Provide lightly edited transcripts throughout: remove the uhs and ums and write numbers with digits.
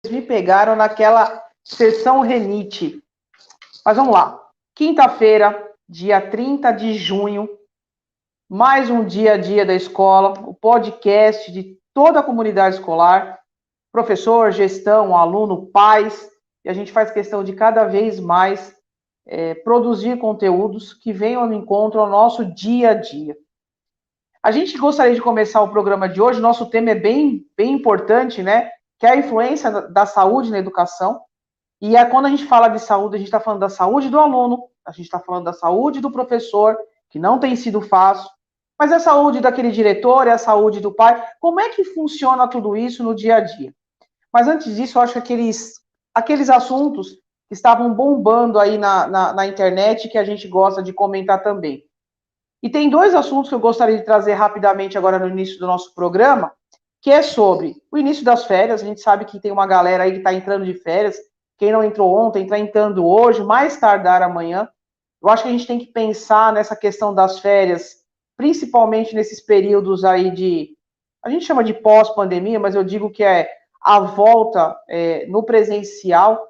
me pegaram naquela sessão renite. Mas vamos lá. Quinta-feira, dia 30 de junho, mais um dia a dia da escola, o podcast de toda a comunidade escolar, professor, gestão, aluno, pais, e a gente faz questão de cada vez mais produzir conteúdos que venham ao encontro ao nosso dia a dia. A gente gostaria de começar o programa de hoje, nosso tema é bem importante, né? Que é a influência da saúde na educação. E quando a gente fala de saúde, a gente está falando da saúde do aluno, a gente está falando da saúde do professor, que não tem sido fácil, mas é a saúde daquele diretor, é a saúde do pai. Como é que funciona tudo isso no dia a dia? Mas antes disso, eu acho que aqueles assuntos que estavam bombando aí na internet, que a gente gosta de comentar também. E tem dois assuntos que eu gostaria de trazer rapidamente agora no início do nosso programa, que é sobre o início das férias. A gente sabe que tem uma galera aí que está entrando de férias. Quem não entrou ontem está entrando hoje, mais tardar amanhã. Eu acho que a gente tem que pensar nessa questão das férias, principalmente nesses períodos aí a gente chama de pós-pandemia, mas eu digo que é a volta no presencial.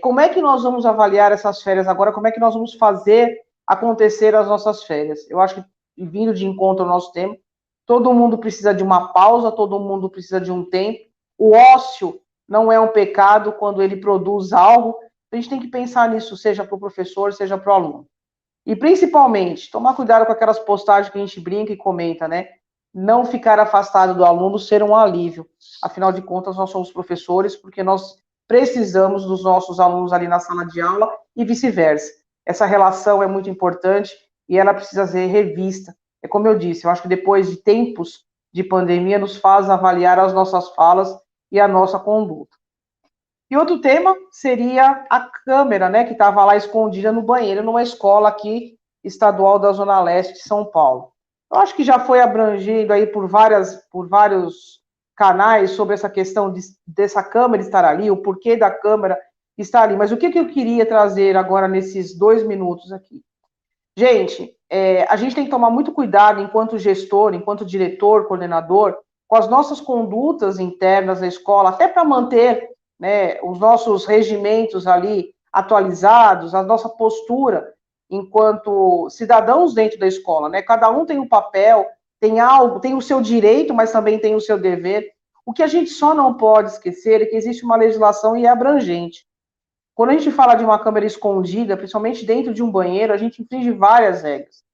Como é que nós vamos avaliar essas férias agora? Como é que nós vamos fazer acontecer as nossas férias? Eu acho que, vindo de encontro ao nosso tema, todo mundo precisa de uma pausa, todo mundo precisa de um tempo. O ócio não é um pecado quando ele produz algo. A gente tem que pensar nisso, seja para o professor, seja para o aluno. E, principalmente, tomar cuidado com aquelas postagens que a gente brinca e comenta, né? Não ficar afastado do aluno, ser um alívio. Afinal de contas, nós somos professores, porque nós precisamos dos nossos alunos ali na sala de aula e vice-versa. Essa relação é muito importante e ela precisa ser revista. É como eu disse, eu acho que depois de tempos de pandemia, nos faz avaliar as nossas falas e a nossa conduta. E outro tema seria a câmera, né, que estava lá escondida no banheiro, numa escola aqui, estadual da Zona Leste de São Paulo. Eu acho que já foi abrangido aí por vários canais sobre essa questão dessa câmera estar ali, o porquê da câmera estar ali. Mas o que eu queria trazer agora nesses 2 minutos aqui? Gente, a gente tem que tomar muito cuidado enquanto gestor, enquanto diretor, coordenador, com as nossas condutas internas da escola, até para manter, né, os nossos regimentos ali atualizados, a nossa postura enquanto cidadãos dentro da escola, né? Cada um tem um papel, tem o seu direito, mas também tem o seu dever. O que a gente só não pode esquecer é que existe uma legislação e é abrangente. Quando a gente fala de uma câmera escondida, principalmente dentro de um banheiro, a gente infringe várias regras.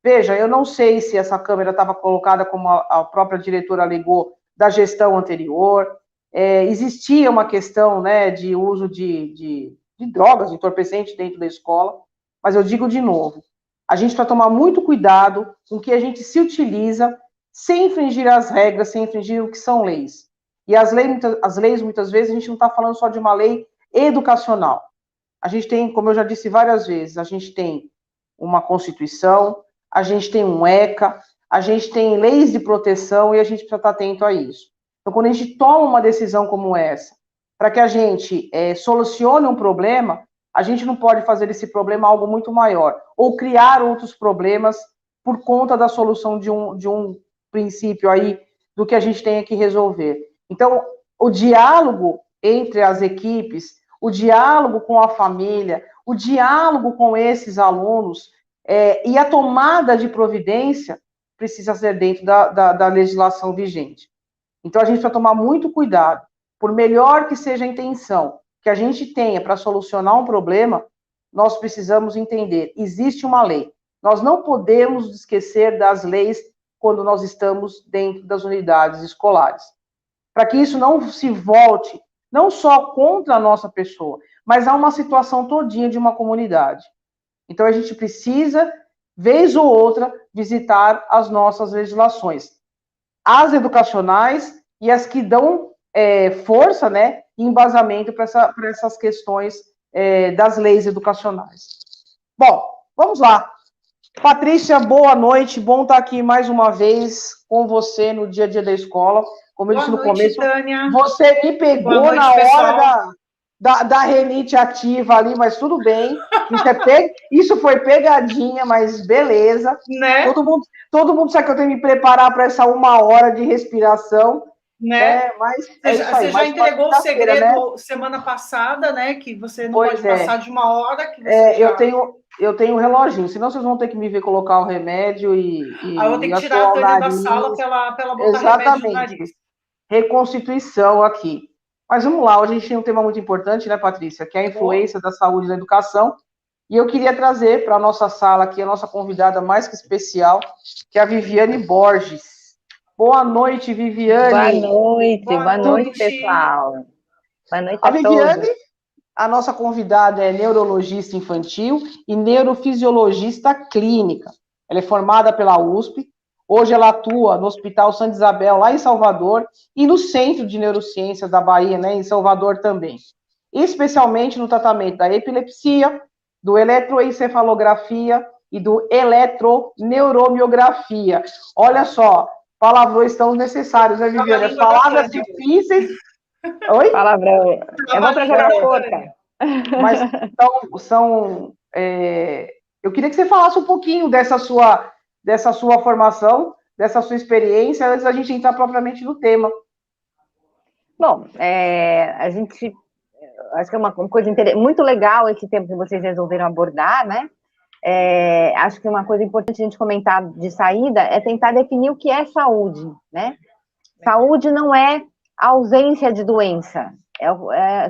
Veja, eu não sei se essa câmera estava colocada, como a própria diretora alegou, da gestão anterior. Existia uma questão, né, de uso de drogas, de entorpecentes dentro da escola, mas eu digo de novo, a gente precisa tomar muito cuidado com o que a gente se utiliza sem infringir as regras, sem infringir o que são leis. E as leis, muitas vezes, a gente não está falando só de uma lei educacional. A gente tem, como eu já disse várias vezes, a gente tem uma Constituição, a gente tem um ECA, a gente tem leis de proteção e a gente precisa estar atento a isso. Então, quando a gente toma uma decisão como essa, para que a gente solucione um problema, a gente não pode fazer desse problema algo muito maior, ou criar outros problemas por conta da solução de um princípio aí, do que a gente tem que resolver. Então, o diálogo entre as equipes, o diálogo com a família, o diálogo com esses alunos e a tomada de providência precisa ser dentro da legislação vigente. Então, a gente precisa tomar muito cuidado. Por melhor que seja a intenção que a gente tenha para solucionar um problema, nós precisamos entender, existe uma lei. Nós não podemos esquecer das leis quando nós estamos dentro das unidades escolares. Para que isso não se volte, não só contra a nossa pessoa, mas a uma situação todinha de uma comunidade. Então, a gente precisa, vez ou outra, visitar as nossas legislações. As educacionais e as que dão força, né, e embasamento para essas questões das leis educacionais. Bom, vamos lá. Patrícia, boa noite, bom estar aqui mais uma vez com você no dia a dia da escola. Como eu disse no começo, Tânia. Você me pegou na hora da renite ativa ali, mas tudo bem. Isso foi pegadinha, mas beleza. Né? Todo mundo sabe que eu tenho que me preparar para essa 1 hora de respiração. né? Mas é isso aí. Você já entregou o segredo, né? semana passada, né? Que você não Pois pode passar de 1 hora. Que você já... eu tenho um reloginho, senão vocês vão ter que me ver colocar o remédio Aí eu vou ter e que tirar a assoar o Tânia da nariz. sala para ela botar remédio no Exatamente. nariz. Reconstituição aqui. Mas vamos lá, hoje a gente tem um tema muito importante, né, Patrícia? Que é a influência da saúde na educação. E eu queria trazer para a nossa sala aqui a nossa convidada mais que especial, que é a Viviane Borges. Boa noite, Viviane. Boa noite, pessoal. Boa noite a Viviane, todos. a nossa convidada é neurologista infantil e neurofisiologista clínica. Ela é formada pela USP. Hoje ela atua no Hospital Santa Isabel, lá em Salvador, e no Centro de Neurociências da Bahia, né, em Salvador também. Especialmente no tratamento da epilepsia, do eletroencefalografia e do eletroneuromiografia. Olha só, palavrões tão necessários, né, Viviane? Palavras difíceis. Oi? Palavrão. É bom para jogar força. Mas eu queria que você falasse um pouquinho dessa sua formação, dessa sua experiência, antes da gente entrar propriamente no tema. Bom, a gente acho que é uma coisa muito legal esse tema que vocês resolveram abordar, né? Acho que uma coisa importante a gente comentar de saída é tentar definir o que é saúde, né? Saúde não é ausência de doença.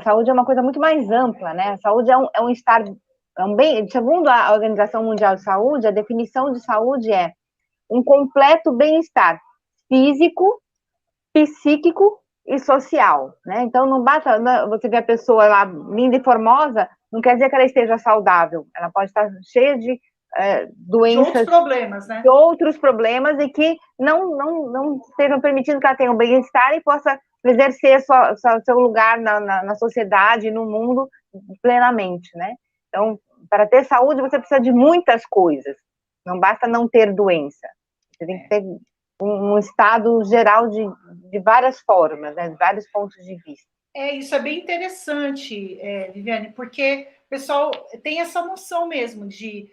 Saúde é uma coisa muito mais ampla, né? Saúde é um estar, segundo a Organização Mundial de Saúde, a definição de saúde é um completo bem-estar físico, psíquico e social, né? Então não basta você ver a pessoa lá linda e formosa, não quer dizer que ela esteja saudável. Ela pode estar cheia de doenças, de outros problemas, né? De outros problemas e que não estejam permitindo que ela tenha um bem-estar e possa exercer seu lugar na sociedade, no mundo, plenamente, né? Então, para ter saúde, você precisa de muitas coisas. Não basta não ter doença. Você tem que ter um estado geral de várias formas, né? De vários pontos de vista. Isso é bem interessante, Viviane, porque o pessoal tem essa noção mesmo de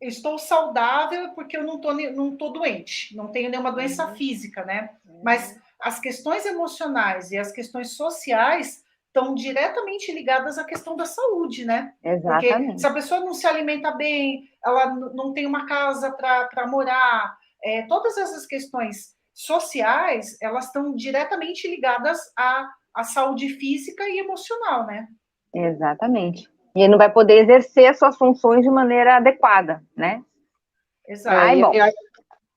eu estou saudável porque eu não tô doente, não tenho nenhuma doença física, né? Mas as questões emocionais e as questões sociais estão diretamente ligadas à questão da saúde, né? Exatamente. Porque se a pessoa não se alimenta bem, ela não tem uma casa para morar, todas essas questões sociais, elas estão diretamente ligadas à saúde física e emocional, né? Exatamente. E ele não vai poder exercer as suas funções de maneira adequada, né? Exato.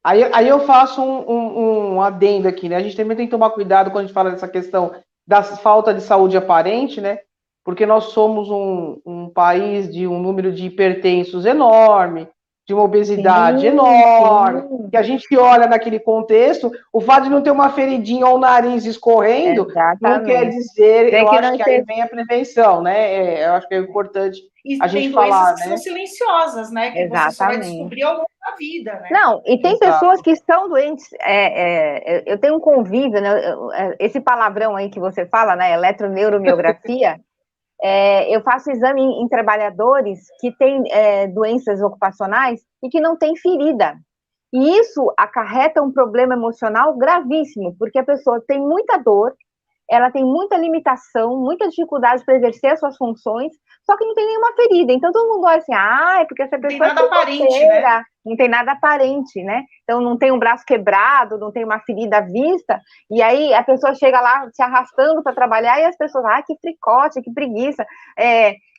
Aí eu faço um adendo aqui, né? A gente também tem que tomar cuidado quando a gente fala dessa questão da falta de saúde aparente, né? Porque nós somos um país de um número de hipertensos enorme, de uma obesidade enorme, que a gente olha naquele contexto, o fato de não ter uma feridinha ou o nariz escorrendo, não quer dizer, eu acho que aí vem a prevenção, né? Eu acho que é importante a gente falar, que são silenciosas, né? Que você só vai descobrir ao longo da vida, né? Não, e tem pessoas que estão doentes. Eu tenho um convívio, né? Esse palavrão aí que você fala, né? Eletroneuromiografia. Eu faço exame em trabalhadores que têm doenças ocupacionais e que não têm ferida. E isso acarreta um problema emocional gravíssimo, porque a pessoa tem muita dor, ela tem muita limitação, muita dificuldade para exercer as suas funções, só que não tem nenhuma ferida. Então todo mundo olha assim, é porque essa pessoa não tem nada aparente, né? Não tem nada aparente, né? Então não tem um braço quebrado, não tem uma ferida à vista, e aí a pessoa chega lá se arrastando para trabalhar e as pessoas, que fricote, que preguiça.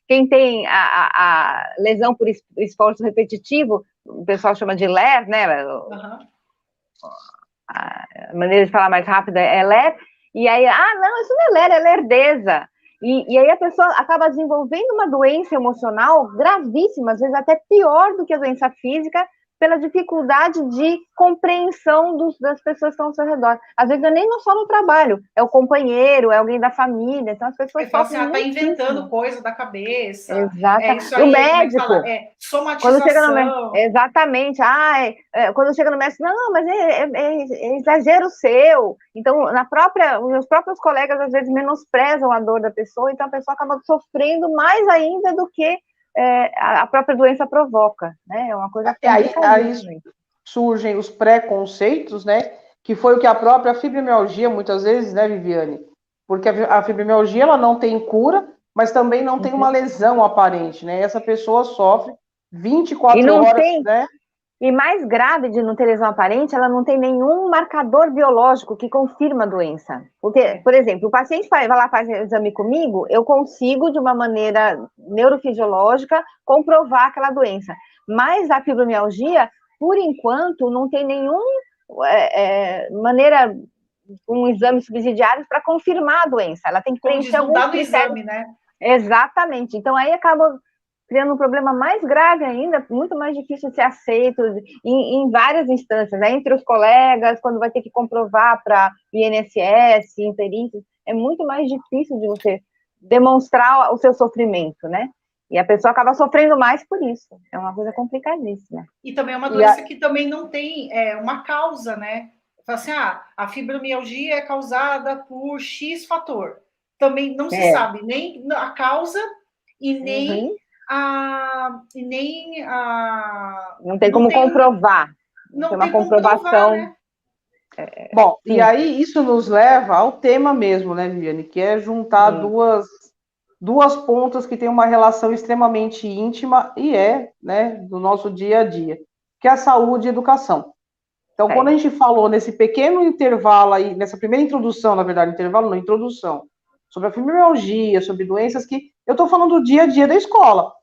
Quem tem a lesão por esforço repetitivo, o pessoal chama de LER, né? Uhum. A maneira de falar mais rápida é LER. E aí, não, isso não é LER, é lerdeza. E aí a pessoa acaba desenvolvendo uma doença emocional gravíssima, às vezes até pior do que a doença física, pela dificuldade de compreensão das pessoas que estão ao seu redor. Às vezes não é nem só no trabalho, é o companheiro, é alguém da família, então as pessoas tá inventando coisa da cabeça. Exatamente. Isso aí, o médico, somatização. Exatamente. Quando chega no médico, não, mas é exagero seu. Então, os próprios colegas às vezes menosprezam a dor da pessoa, então a pessoa acaba sofrendo mais ainda do que a própria doença provoca, né? É uma coisa aí surgem os preconceitos, né? que foi o que a própria fibromialgia, muitas vezes, né, Viviane? Porque a fibromialgia, ela não tem cura, mas também não tem uma lesão aparente, né? Essa pessoa sofre 24 horas, né? E mais grave de não ter lesão aparente, ela não tem nenhum marcador biológico que confirma a doença. Porque, por exemplo, o paciente vai lá fazer exame comigo, eu consigo, de uma maneira neurofisiológica, comprovar aquela doença. Mas a fibromialgia, por enquanto, não tem nenhuma maneira, com exames subsidiários para confirmar a doença. Ela tem que preencher alguns critérios. Exame, né? Exatamente. Então, aí acaba criando um problema mais grave ainda, muito mais difícil de ser aceito em várias instâncias, né? Entre os colegas, quando vai ter que comprovar para INSS, em perícias, é muito mais difícil de você demonstrar o seu sofrimento, né? E a pessoa acaba sofrendo mais por isso. É uma coisa complicadíssima. E também é uma doença que também não tem uma causa, né? Fala assim, a fibromialgia é causada por X fator. Também não se sabe nem a causa e nem não tem como comprovar. Não tem uma comprovação. Né? Bom, sim. E aí isso nos leva ao tema mesmo, né, Viviane? Que é juntar duas pontas que têm uma relação extremamente íntima e né, do nosso dia a dia, que é a saúde e a educação. Então, quando a gente falou nesse pequeno intervalo aí, nessa primeira introdução, na verdade, intervalo não, introdução, sobre a fibromialgia, sobre doenças que eu estou falando do dia a dia da escola.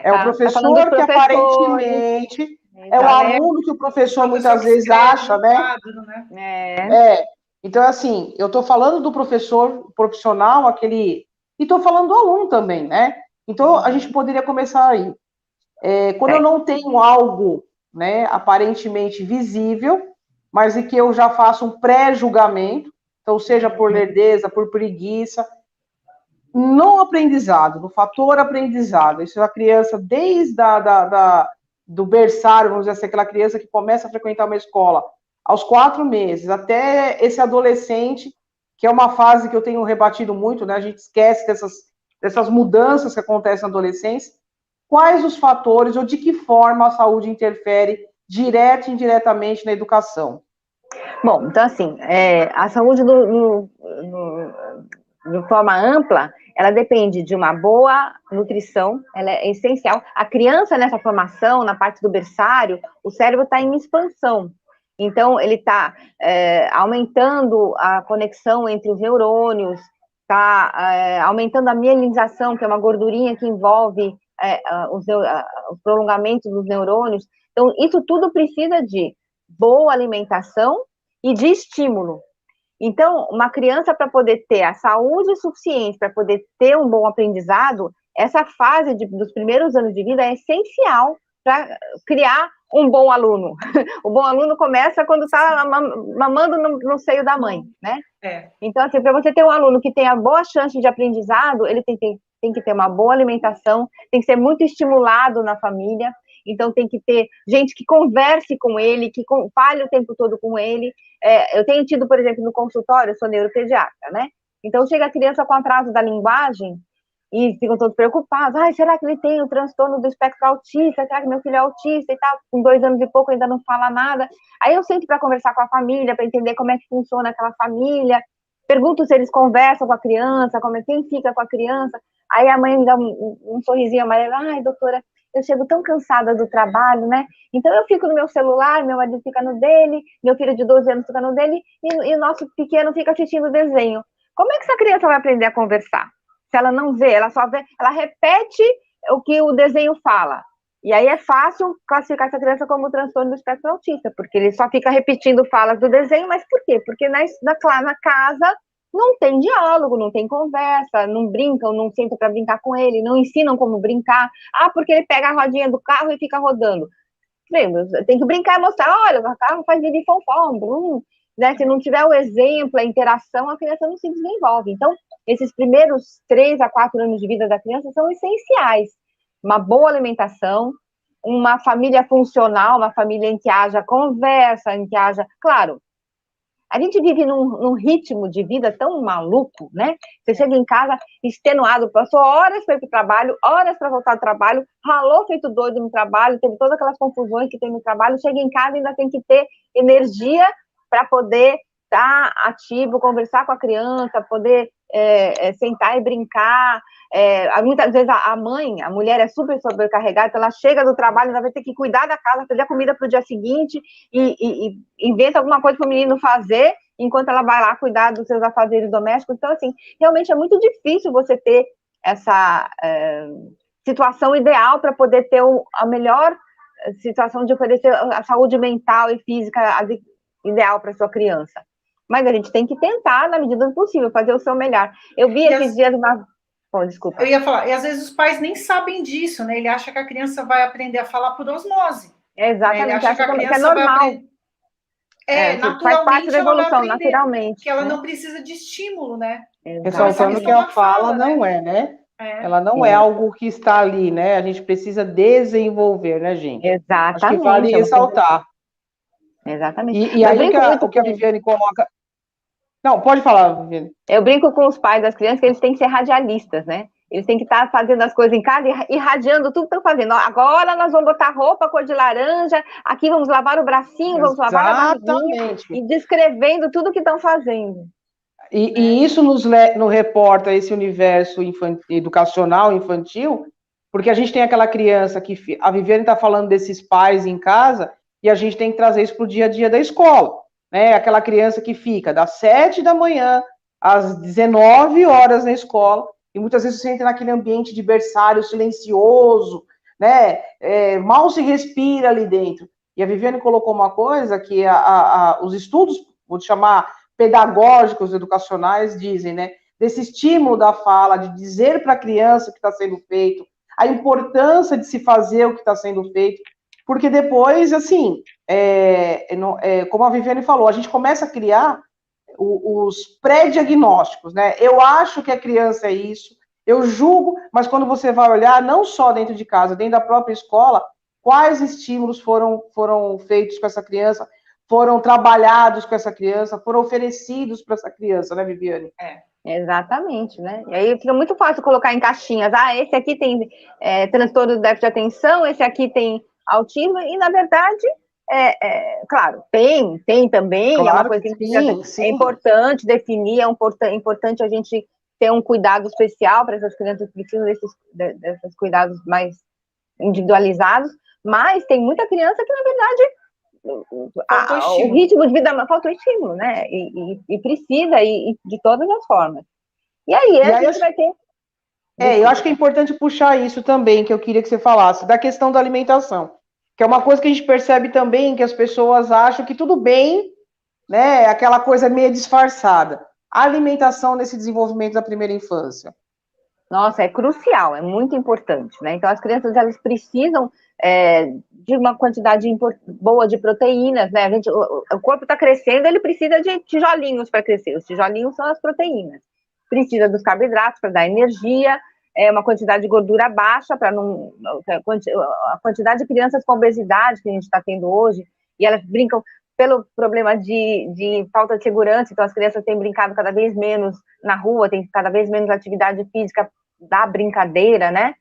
É o professor que aparentemente é o aluno que o professor muitas vezes acha, né? Então, assim, eu estou falando do professor profissional, e estou falando do aluno também, né? Então, a gente poderia começar aí. Quando eu não tenho algo, né, aparentemente visível, mas em que eu já faço um pré-julgamento, então, seja por lerdeza, por preguiça, no aprendizado, no fator aprendizado, isso é a criança desde do berçário, vamos dizer assim, aquela criança que começa a frequentar uma escola aos 4 meses, até esse adolescente, que é uma fase que eu tenho rebatido muito, né? A gente esquece dessas mudanças que acontecem na adolescência. Quais os fatores ou de que forma a saúde interfere direta e indiretamente na educação? Bom, então assim, a saúde de forma ampla, ela depende de uma boa nutrição, ela é essencial. A criança, nessa formação, na parte do berçário, o cérebro está em expansão. Então, ele está aumentando a conexão entre os neurônios, está aumentando a mielinização, que é uma gordurinha que envolve os prolongamentos dos neurônios. Então, isso tudo precisa de boa alimentação e de estímulo. Então, uma criança, para poder ter a saúde suficiente, para poder ter um bom aprendizado, essa fase dos primeiros anos de vida é essencial para criar um bom aluno. O bom aluno começa quando está mamando no seio da mãe, né? Então, assim, para você ter um aluno que tenha boa chance de aprendizado, ele tem que ter uma boa alimentação, tem que ser muito estimulado na família. Então, tem que ter gente que converse com ele, que fale o tempo todo com ele. Eu tenho tido, por exemplo, no consultório, eu sou neuropediatra, né? Então, chega a criança com atraso da linguagem e ficam todos preocupados. Será que ele tem o transtorno do espectro autista? Será que meu filho é autista e tal? Com 2 anos e pouco ainda não fala nada. Aí eu sento para conversar com a família, para entender como é que funciona aquela família. Pergunto se eles conversam com a criança, quem fica com a criança. Aí a mãe me dá um sorrisinho amarelo. Doutora, eu chego tão cansada do trabalho, né? Então eu fico no meu celular, meu marido fica no dele, meu filho de 12 anos fica no dele, e o nosso pequeno fica assistindo desenho. Como é que essa criança vai aprender a conversar? Se ela não vê, ela só vê, ela repete o que o desenho fala. E aí é fácil classificar essa criança como transtorno do espectro autista, porque ele só fica repetindo falas do desenho, mas por quê? Porque na casa não tem diálogo, não tem conversa, não brincam, não sentam para brincar com ele, não ensinam como brincar. Porque ele pega a rodinha do carro e fica rodando. Tem que brincar e mostrar, olha, o carro faz vídeo fom, né? Se não tiver o exemplo, a interação, a criança não se desenvolve. Então, esses primeiros 3 a 4 anos de vida da criança são essenciais. Uma boa alimentação, uma família funcional, uma família em que haja conversa, em que haja... Claro, a gente vive num ritmo de vida tão maluco, né? Você chega em casa extenuado, passou horas para ir para o trabalho, horas para voltar do trabalho, ralou feito doido no trabalho, teve todas aquelas confusões que tem no trabalho, chega em casa e ainda tem que ter energia para poder estar ativo, conversar com a criança, poder sentar e brincar. Muitas vezes a mãe, a mulher é super sobrecarregada, então ela chega do trabalho, ela vai ter que cuidar da casa, fazer a comida para o dia seguinte e inventa alguma coisa para o menino fazer, enquanto ela vai lá cuidar dos seus afazeres domésticos. Então, assim, realmente é muito difícil você ter essa situação ideal para poder ter a melhor situação de oferecer a saúde mental e física ideal para sua criança. Mas a gente tem que tentar, na medida do possível, fazer o seu melhor. Eu vi esses dias uma... desculpa. Eu ia falar, e às vezes os pais nem sabem disso, né? Ele acha que a criança vai aprender a falar por osmose. Exatamente, né? Ele acha que a criança é normal. Naturalmente, faz parte da evolução, naturalmente. Que ela não precisa de estímulo, né? Ressaltando que a fala não né? Ela não é algo que está ali, né? A gente precisa desenvolver, né, gente? Exatamente. Acho que vale ressaltar. Exatamente. E aí o que a Viviane coloca... Não, pode falar, Viviane. Eu brinco com os pais das crianças que eles têm que ser radialistas, né? Eles têm que estar fazendo as coisas em casa e irradiando tudo que estão fazendo. Agora nós vamos botar roupa cor de laranja, aqui vamos lavar o bracinho, vamos lavar a barriguinha, e descrevendo tudo que estão fazendo. E isso nos reporta esse universo educacional infantil, porque a gente tem aquela criança que... A Viviane está falando desses pais em casa, e a gente tem que trazer isso para o dia a dia da escola. Né? Aquela criança que fica das 7 da manhã às 19 horas na escola, e muitas vezes você entra naquele ambiente de berçário silencioso, né? Mal se respira ali dentro. E a Viviane colocou uma coisa que os estudos, vou chamar pedagógicos, educacionais, dizem, né? Desse estímulo da fala, de dizer para a criança o que está sendo feito, a importância de se fazer o que está sendo feito, porque depois, assim, como a Viviane falou, a gente começa a criar os pré-diagnósticos, né? Eu acho que a criança é isso, eu julgo, mas quando você vai olhar, não só dentro de casa, dentro da própria escola, quais estímulos foram feitos com essa criança, foram trabalhados com essa criança, foram oferecidos para essa criança, né, Viviane? Exatamente, né? E aí fica muito fácil colocar em caixinhas. Esse aqui tem transtorno de déficit de atenção, esse aqui tem autismo, e na verdade... claro, tem também, claro, é uma coisa que sim. É importante definir, é importante a gente ter um cuidado especial para essas crianças que precisam desses cuidados mais individualizados, mas tem muita criança que, na verdade, o ritmo de vida falta o estímulo, né? E precisa, de todas as formas. E aí a gente vai ter... eu acho que é importante puxar isso também, que eu queria que você falasse, da questão da alimentação. Que é uma coisa que a gente percebe também, que as pessoas acham que tudo bem, né? Aquela coisa meio disfarçada. A alimentação nesse desenvolvimento da primeira infância. Nossa, é crucial, é muito importante, né? Então, as crianças, elas precisam de uma quantidade boa de proteínas, né? O corpo está crescendo, ele precisa de tijolinhos para crescer. Os tijolinhos são as proteínas. Precisa dos carboidratos para dar energia, uma quantidade de gordura baixa, para não... A quantidade de crianças com obesidade que a gente está tendo hoje, e elas brincam pelo problema de falta de segurança, então as crianças têm brincado cada vez menos na rua, tem cada vez menos atividade física da brincadeira, né?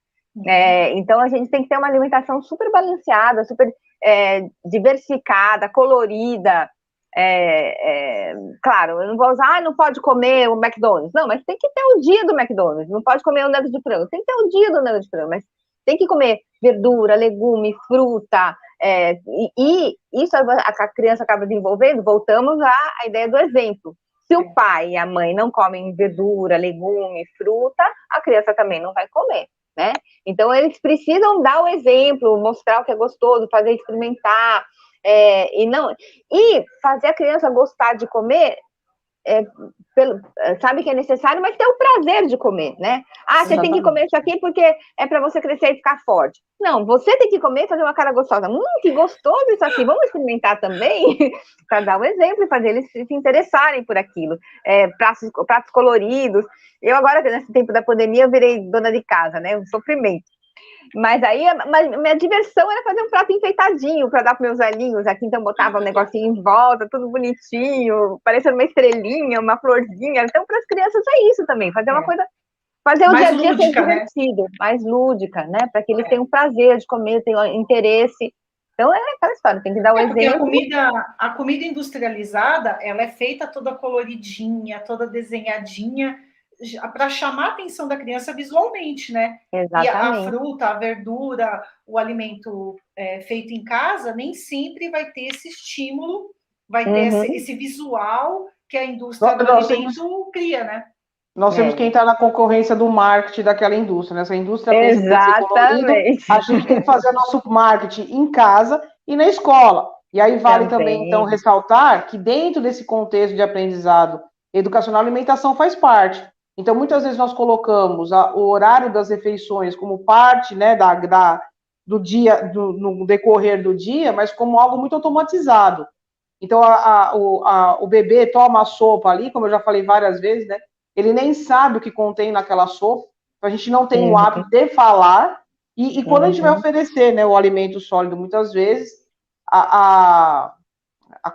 Então a gente tem que ter uma alimentação super balanceada, super diversificada, colorida. Claro, eu não vou usar, não pode comer o McDonald's. Não, mas tem que ter o dia do McDonald's. Não pode comer o nugget de frango. Tem que ter o dia do nugget de frango, mas tem que comer verdura, legume, fruta. E isso a criança acaba desenvolvendo. Voltamos à ideia do exemplo. Se o pai e a mãe não comem verdura, legume, fruta, a criança também não vai comer, né? Então, eles precisam dar o exemplo, mostrar o que é gostoso, fazer experimentar. E fazer a criança gostar de comer, sabe que é necessário, mas ter o prazer de comer, né? Você tem que comer isso aqui porque é para você crescer e ficar forte. Não, você tem que comer e fazer uma cara gostosa. Que gostoso isso aqui, vamos experimentar também? Para dar um exemplo e fazer eles se interessarem por aquilo. Pratos coloridos. Eu agora, nesse tempo da pandemia, eu virei dona de casa, né? Um sofrimento. Mas aí, minha diversão era fazer um prato enfeitadinho para dar para meus velhinhos aqui, então botava um negocinho em volta, tudo bonitinho, parecendo uma estrelinha, uma florzinha. Então, para as crianças é isso também, fazer uma coisa, fazer o dia a dia ser divertido, mais lúdica, né? Para que eles tenham prazer de comer, tenham interesse. Então, é aquela história, tem que dar o Porque exemplo. a comida industrializada, ela é feita toda coloridinha, toda desenhadinha, para chamar a atenção da criança visualmente, né? E a Exatamente. fruta, a verdura, o alimento feito em casa, nem sempre vai ter esse estímulo, vai ter esse visual que a indústria do alimento cria, né? Nós temos quem está na concorrência do marketing daquela indústria, né? Se a indústria pensa que tem que ser colorido, a gente tem que fazer nosso marketing em casa e na escola. E aí vale também, então, ressaltar que dentro desse contexto de aprendizado educacional, a alimentação faz parte. Então, muitas vezes nós colocamos o horário das refeições como parte, né, do dia, no decorrer do dia, mas como algo muito automatizado. Então, o bebê toma a sopa ali, como eu já falei várias vezes, né? Ele nem sabe o que contém naquela sopa, então a gente não tem o hábito de falar, e quando a gente vai oferecer, né, o alimento sólido, muitas vezes, a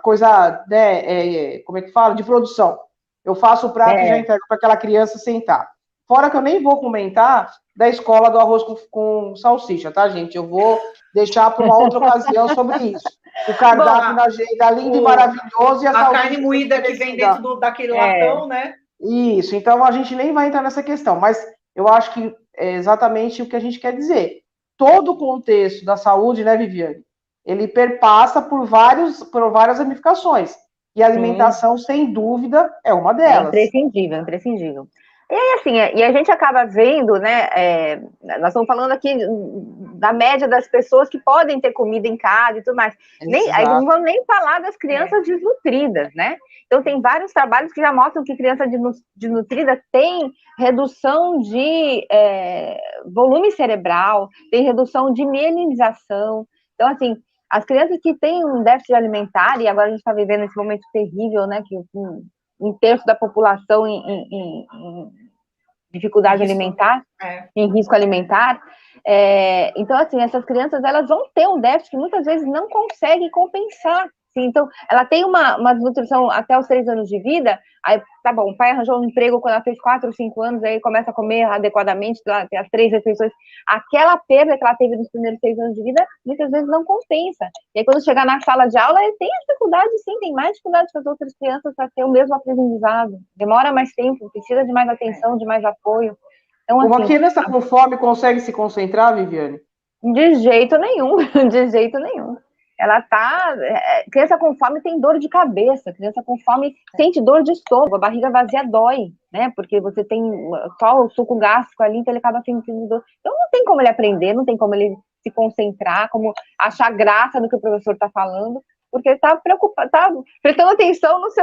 coisa, né, como é que fala? De produção. Eu faço o prato e já entrego para aquela criança sentar. Fora que eu nem vou comentar da escola do arroz com salsicha, tá, gente? Eu vou deixar para uma outra ocasião sobre isso. O cardápio na agenda lindo e maravilhoso, e a carne moída que vem dentro daquele latão, né? Isso, então a gente nem vai entrar nessa questão, mas eu acho que é exatamente o que a gente quer dizer. Todo o contexto da saúde, né, Viviane? Ele perpassa por várias ramificações. E a alimentação, sem dúvida, é uma delas. É imprescindível, é imprescindível. E aí, assim, e a gente acaba vendo, né, nós estamos falando aqui da média das pessoas que podem ter comida em casa e tudo mais. Aí não vamos nem falar das crianças desnutridas, né? Então, tem vários trabalhos que já mostram que criança desnutrida tem redução de volume cerebral, tem redução de mielinização. Então, assim, as crianças que têm um déficit alimentar, e agora a gente está vivendo esse momento terrível, né, que um terço da população em dificuldade alimentar, em risco alimentar. Então, assim, essas crianças, elas vão ter um déficit que muitas vezes não consegue compensar. Sim, então, ela tem uma desnutrição até os 3 anos de vida, aí, tá bom, o pai arranjou um emprego quando ela fez 4 ou 5 anos, aí começa a comer adequadamente, tem as 3 refeições. Aquela perda que ela teve nos primeiros 6 anos de vida, muitas vezes não compensa. E aí, quando chegar na sala de aula, ele tem dificuldade, sim, tem mais dificuldade que as outras crianças para ter o mesmo aprendizado. Demora mais tempo, precisa de mais atenção, de mais apoio. Então, uma criança com fome consegue se concentrar, Viviane? De jeito nenhum, de jeito nenhum. Ela tá. Criança com fome tem dor de cabeça, criança com fome sente dor de estômago, a barriga vazia dói, né? Porque você tem só o suco gástrico ali, então ele acaba sentindo dor. Então não tem como ele aprender, não tem como ele se concentrar, como achar graça no que o professor está falando, porque ele está preocupado, está prestando atenção nos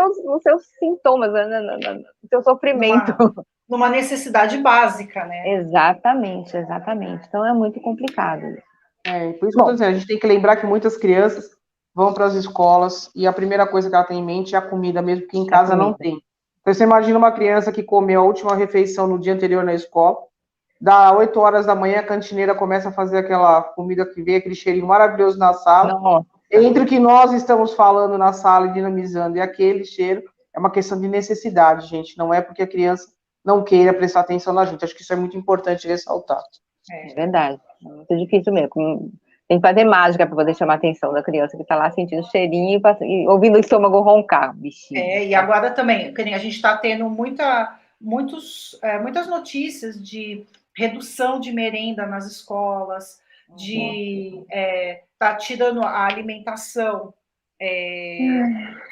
seus sintomas, né? No seu sofrimento. Numa necessidade básica, né? Exatamente. Então é muito complicado. Por isso que eu tô dizendo, a gente tem que lembrar que muitas crianças vão para as escolas e a primeira coisa que ela tem em mente é a comida, mesmo que em casa não tem. Então, você imagina uma criança que comeu a última refeição no dia anterior na escola, dá 8 horas da manhã, a cantineira começa a fazer aquela comida que vem, aquele cheirinho maravilhoso na sala. Nossa. Entre o que nós estamos falando na sala e dinamizando e aquele cheiro, é uma questão de necessidade, gente. Não é porque a criança não queira prestar atenção na gente. Acho que isso é muito importante ressaltar. É verdade. É muito difícil mesmo. Tem que fazer mágica para poder chamar a atenção da criança que está lá sentindo cheirinho e ouvindo o estômago roncar, bichinho. E agora também, a gente está tendo muitas notícias de redução de merenda nas escolas, de tá tirando a alimentação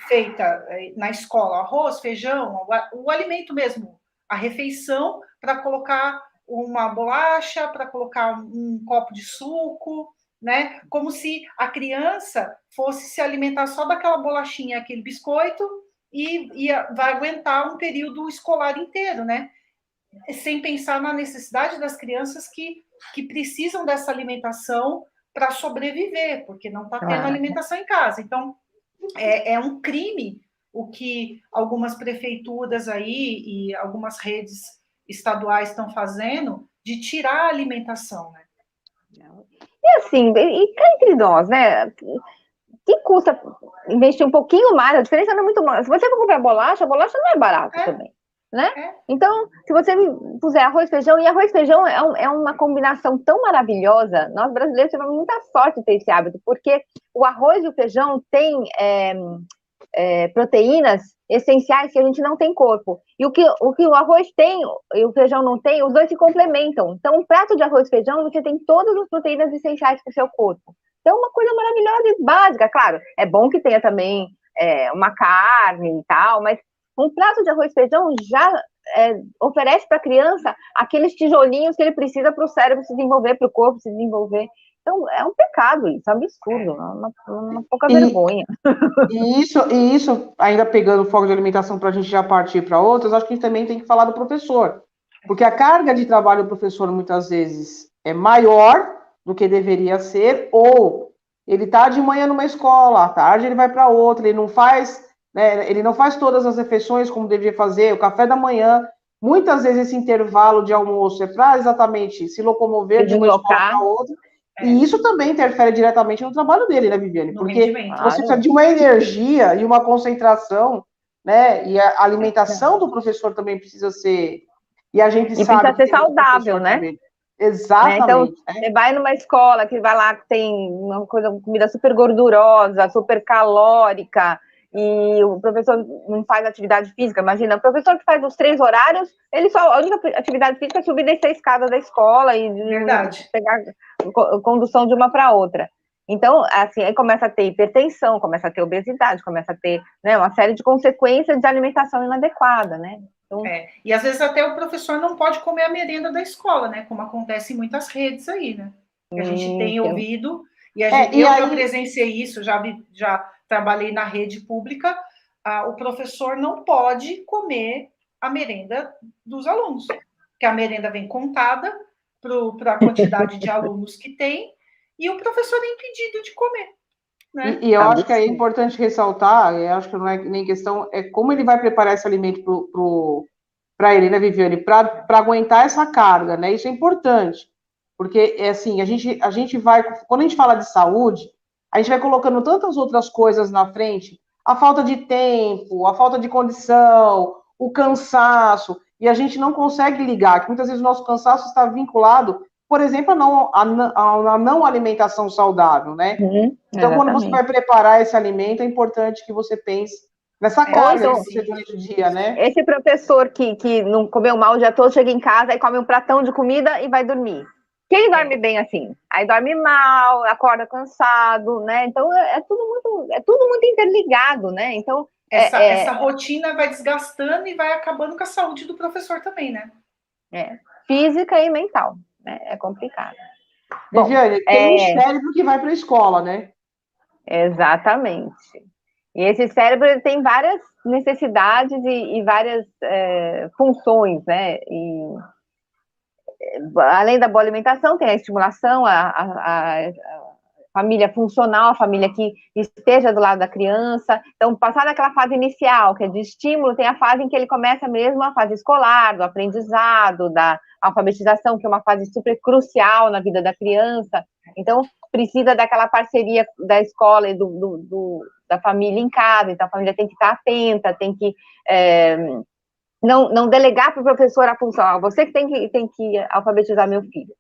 feita na escola, arroz, feijão, o alimento mesmo, a refeição, para colocar uma bolacha, para colocar um copo de suco, né? Como se a criança fosse se alimentar só daquela bolachinha, aquele biscoito, e vai aguentar um período escolar inteiro, né? Sem pensar na necessidade das crianças que precisam dessa alimentação para sobreviver, porque não está tendo alimentação em casa. Então, é um crime o que algumas prefeituras aí e algumas redes estaduais estão fazendo de tirar a alimentação, né? E assim, e cá entre nós, né? Que custa investir um pouquinho mais? A diferença não é muito mais. Se você for comprar bolacha, a bolacha não é barata também. né? É. Então, se você puser arroz e feijão, e arroz e feijão é uma combinação tão maravilhosa, nós brasileiros tivemos muita sorte de ter esse hábito, porque o arroz e o feijão têm proteínas essenciais que a gente não tem corpo. E o que o arroz tem e o feijão não tem, os dois se complementam. Então, um prato de arroz e feijão, você tem todas as proteínas essenciais para o seu corpo. Então, uma coisa maravilhosa e básica. Claro, é bom que tenha também uma carne e tal, mas um prato de arroz e feijão já oferece para a criança aqueles tijolinhos que ele precisa para o cérebro se desenvolver, para o corpo se desenvolver. Então, é um pecado isso, é um absurdo, uma pouca vergonha. E isso, ainda pegando o foco de alimentação para a gente já partir para outras, acho que a gente também tem que falar do professor. Porque a carga de trabalho do professor, muitas vezes, é maior do que deveria ser, ou ele está de manhã numa escola, à tarde ele vai para outra, ele não faz todas as refeições como deveria fazer, o café da manhã. Muitas vezes esse intervalo de almoço é para exatamente se locomover de uma escola para outra. E isso também interfere diretamente no trabalho dele, né, Viviane? Porque você precisa de uma energia e uma concentração, né? E a alimentação do professor também precisa ser. E a gente sabe. Precisa ser saudável, né? Também. Exatamente. Então, você vai numa escola que vai lá, que tem uma comida super gordurosa, super calórica, e o professor não faz atividade física. Imagina, o professor que faz os 3 horários, a única atividade física é subir e descer a escada da escola e pegar condução de uma para outra. Então, assim, aí começa a ter hipertensão, começa a ter obesidade, começa a ter, né, uma série de consequências de alimentação inadequada, né? Então... E às vezes até o professor não pode comer a merenda da escola, né? Como acontece em muitas redes aí, né? Que a gente tem ouvido, eu já presenciei isso, já trabalhei na rede pública, o professor não pode comer a merenda dos alunos, porque a merenda vem contada para a quantidade de alunos que tem, e o professor é impedido de comer. Né? E eu acho que é importante ressaltar, eu acho que não é nem questão, é como ele vai preparar esse alimento para ele, né, Viviane, para aguentar essa carga, né? Isso é importante, porque é assim, a gente vai, quando a gente fala de saúde, a gente vai colocando tantas outras coisas na frente, a falta de tempo, a falta de condição, o cansaço, e a gente não consegue ligar, que muitas vezes o nosso cansaço está vinculado, por exemplo, a não alimentação saudável, né? Então, quando você vai preparar esse alimento, é importante que você pense nessa carga que você durante o dia, né? Esse professor que não comeu mal o dia todo, chega em casa e come um pratão de comida e vai dormir. Quem dorme bem assim? Aí dorme mal, acorda cansado, né? Então, é tudo muito interligado, né? Então, essa rotina vai desgastando e vai acabando com a saúde do professor também, né? Física e mental, né? É complicado. Viviane, tem um cérebro que vai para a escola, né? Exatamente. E esse cérebro ele tem várias necessidades e várias funções, né? E, além da boa alimentação, tem a estimulação, a família funcional, a família que esteja do lado da criança. Então, passar daquela fase inicial, que é de estímulo, tem a fase em que ele começa mesmo a fase escolar, do aprendizado, da alfabetização, que é uma fase super crucial na vida da criança. Então, precisa daquela parceria da escola e da família em casa. Então, a família tem que estar atenta, tem que não delegar para o professor a função. Você que tem que alfabetizar meu filho.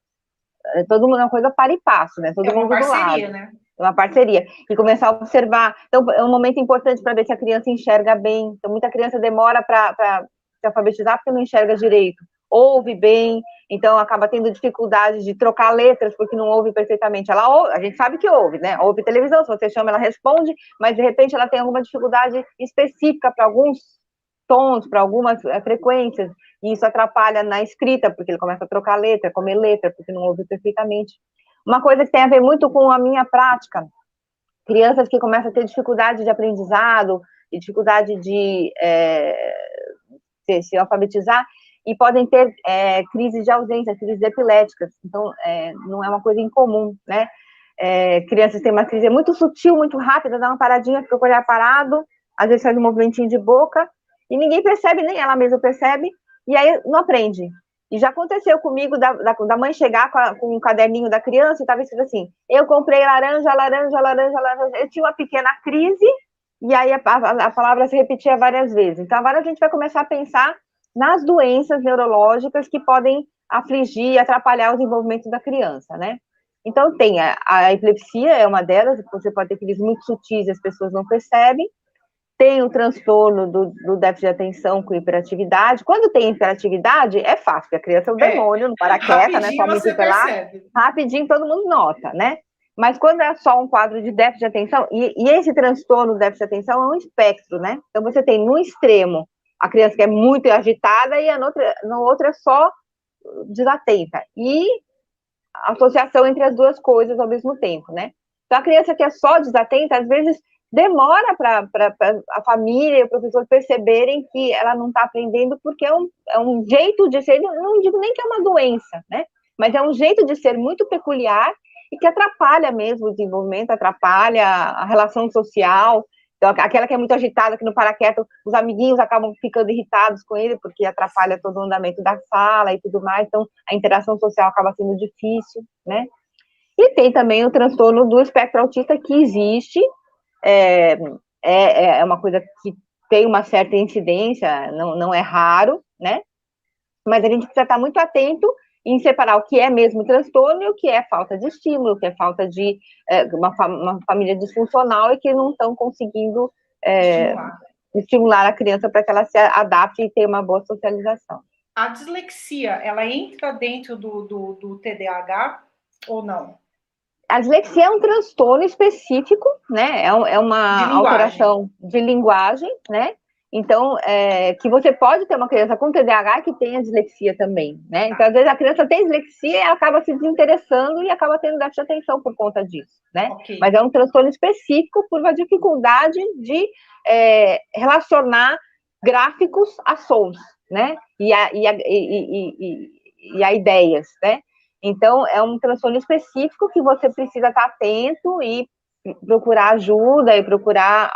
Todo mundo é uma coisa para e passo, né? Todo mundo do lado. Né? É uma parceria. E começar a observar. Então, é um momento importante para ver se a criança enxerga bem. Então, muita criança demora para se alfabetizar porque não enxerga direito. Ouve bem, então acaba tendo dificuldade de trocar letras porque não ouve perfeitamente. Ela ouve, a gente sabe que ouve, né? Ouve televisão, se você chama, ela responde, mas de repente ela tem alguma dificuldade específica para alguns tons, para algumas frequências, e isso atrapalha na escrita, porque ele começa a trocar letra, comer letra, porque não ouve perfeitamente. Uma coisa que tem a ver muito com a minha prática, crianças que começam a ter dificuldade de aprendizado, e dificuldade de se alfabetizar, e podem ter crises de ausência, crises epiléticas, então não é uma coisa incomum, né? Crianças têm uma crise muito sutil, muito rápida, dá uma paradinha, fica com o olhar parado, às vezes faz um movimentinho de boca, e ninguém percebe, nem ela mesma percebe, e aí não aprende. E já aconteceu comigo da mãe chegar com um caderninho da criança e estava escrito assim, eu comprei laranja, laranja, laranja, laranja. Eu tinha uma pequena crise, e aí a palavra se repetia várias vezes. Então agora a gente vai começar a pensar nas doenças neurológicas que podem afligir e atrapalhar o desenvolvimento da criança, né? Então, tem a epilepsia, é uma delas, você pode ter crises muito sutis e as pessoas não percebem. Tem o transtorno do déficit de atenção com hiperatividade. Quando tem hiperatividade, é fácil, porque a criança é um demônio, não para quieta, né? Rapidinho você percebe. Rapidinho todo mundo nota, né? Mas quando é só um quadro de déficit de atenção, e esse transtorno do déficit de atenção é um espectro, né? Então você tem no extremo a criança que é muito agitada e no outro é só desatenta. E a associação entre as duas coisas ao mesmo tempo, né? Então a criança que é só desatenta, às vezes demora para a família e o professor perceberem que ela não está aprendendo, porque é um jeito de ser, não digo nem que é uma doença, né? Mas é um jeito de ser muito peculiar e que atrapalha mesmo o desenvolvimento, atrapalha a relação social. Então, aquela que é muito agitada, que não para quieto, os amiguinhos acabam ficando irritados com ele, porque atrapalha todo o andamento da sala e tudo mais, então a interação social acaba sendo difícil, né? E tem também o transtorno do espectro autista, que existe, é uma coisa que tem uma certa incidência, não é raro, né? Mas a gente precisa estar muito atento em separar o que é mesmo transtorno e o que é falta de estímulo, o que é falta de uma família disfuncional e que não estão conseguindo estimular a criança para que ela se adapte e tenha uma boa socialização. A dislexia, ela entra dentro do TDAH ou não? A dislexia é um transtorno específico, né? É uma alteração de linguagem, né? Então, que você pode ter uma criança com TDAH que tenha dislexia também, né? Então, às vezes, a criança tem dislexia e ela acaba se desinteressando e acaba tendo déficit de atenção por conta disso, né? Okay. Mas é um transtorno específico por uma dificuldade de relacionar gráficos a sons, né? E a ideias, né? Então, é um transtorno específico que você precisa estar atento e procurar ajuda e procurar...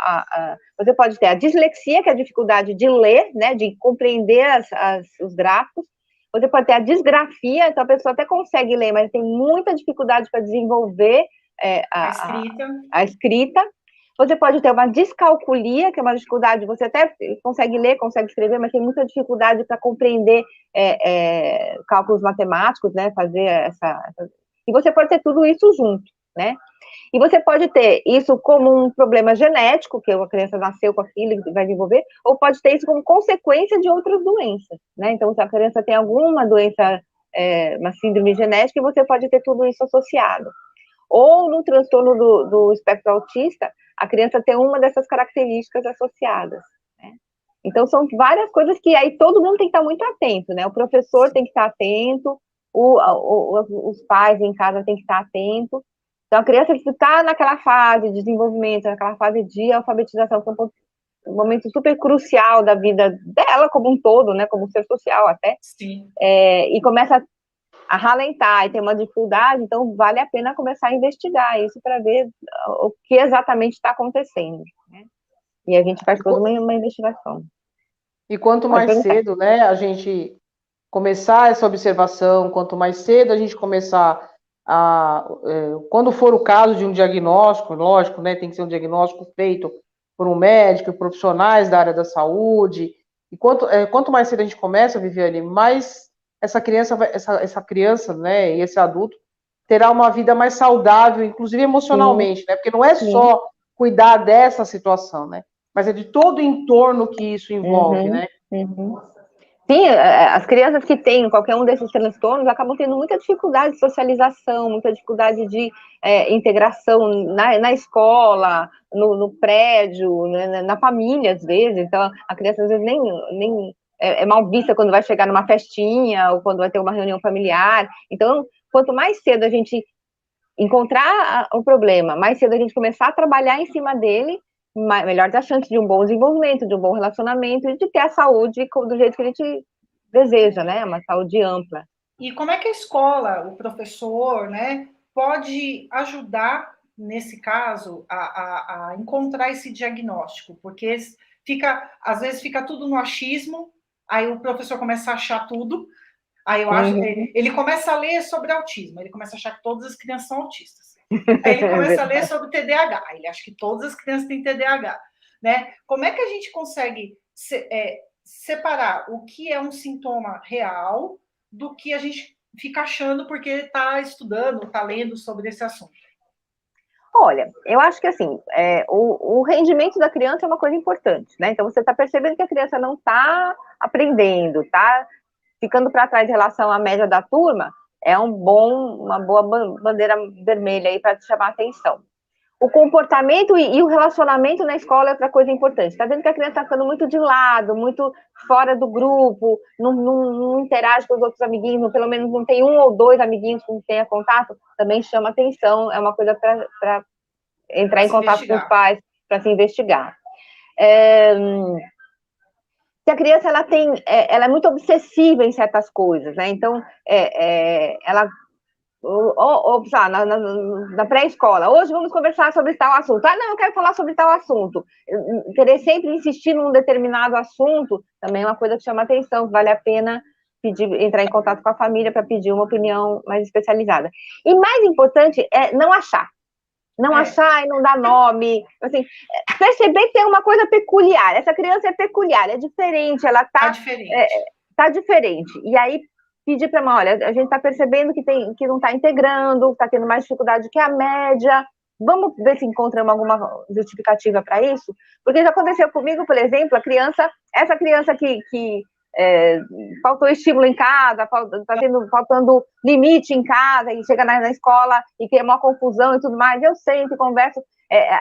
Você pode ter a dislexia, que é a dificuldade de ler, né, de compreender os gráficos. Você pode ter a disgrafia, então a pessoa até consegue ler, mas tem muita dificuldade para desenvolver a escrita. Você pode ter uma descalculia, que é uma dificuldade, você até consegue ler, consegue escrever, mas tem muita dificuldade para compreender cálculos matemáticos, né, fazer E você pode ter tudo isso junto, né? E você pode ter isso como um problema genético, que a criança nasceu com aquilo e vai desenvolver, ou pode ter isso como consequência de outras doenças, né? Então, se a criança tem alguma doença, uma síndrome genética, você pode ter tudo isso associado. Ou no transtorno do espectro autista, a criança tem uma dessas características associadas, né? Então, são várias coisas que aí todo mundo tem que estar muito atento, né? O professor tem que estar atento, os pais em casa têm que estar atentos. Então, a criança que está naquela fase de desenvolvimento, naquela fase de alfabetização, que é um momento super crucial da vida dela como um todo, né? Como ser social até. Sim. E começa a ralentar e tem uma dificuldade, então vale a pena começar a investigar isso para ver o que exatamente está acontecendo, né? E a gente faz toda uma investigação. E quanto mais cedo, né, a gente começar essa observação, quanto mais cedo a gente começar quando for o caso de um diagnóstico, lógico, né, tem que ser um diagnóstico feito por um médico, profissionais da área da saúde, e quanto mais cedo a gente começa, Viviane, mais essa criança, né, e esse adulto terá uma vida mais saudável, inclusive emocionalmente, né, porque não é só cuidar dessa situação, né, mas é de todo o entorno que isso envolve, né. Sim, as crianças que têm qualquer um desses transtornos acabam tendo muita dificuldade de socialização, muita dificuldade de integração na escola, no prédio, né, na família, às vezes. Então, a criança, às vezes, nem é mal vista quando vai chegar numa festinha ou quando vai ter uma reunião familiar. Então, quanto mais cedo a gente encontrar o problema, mais cedo a gente começar a trabalhar em cima dele, melhor ter a chance de um bom desenvolvimento, de um bom relacionamento e de ter a saúde do jeito que a gente deseja, né? Uma saúde ampla. E como é que a escola, o professor, né, pode ajudar, nesse caso, a encontrar esse diagnóstico? Porque às vezes fica tudo no achismo, aí o professor começa a achar tudo, aí eu acho, ele começa a ler sobre autismo, ele começa a achar que todas as crianças são autistas. Aí ele começa a ler sobre TDAH, ele acha que todas as crianças têm TDAH, né? Como é que a gente consegue separar o que é um sintoma real do que a gente fica achando porque está estudando, está lendo sobre esse assunto? Olha, eu acho que assim, o rendimento da criança é uma coisa importante, né? Então você está percebendo que a criança não está aprendendo, está ficando para trás em relação à média da turma, é uma boa bandeira vermelha aí para te chamar a atenção. O comportamento e o relacionamento na escola é outra coisa importante. Está vendo que a criança está ficando muito de lado, muito fora do grupo, não interage com os outros amiguinhos, pelo menos não tem um ou dois amiguinhos com quem tenha contato, também chama atenção, é uma coisa para entrar em contato com os pais, para se investigar. Se a criança ela é muito obsessiva em certas coisas, né? Então, ela na pré-escola, hoje vamos conversar sobre tal assunto. Ah, não, eu quero falar sobre tal assunto. Querer sempre insistir num determinado assunto também é uma coisa que chama atenção, vale a pena entrar em contato com a família para pedir uma opinião mais especializada. E mais importante é não achar. Não achar e não dar nome. Assim, perceber que tem uma coisa peculiar. Essa criança é peculiar, é diferente, ela tá diferente. E aí pedir para a mãe, olha, a gente está percebendo que não está integrando, está tendo mais dificuldade que a média. Vamos ver se encontramos alguma justificativa para isso? Porque já aconteceu comigo, por exemplo, essa criança que faltou estímulo em casa, faltando limite em casa, e chega na escola e cria uma confusão e tudo mais. Eu sempre converso.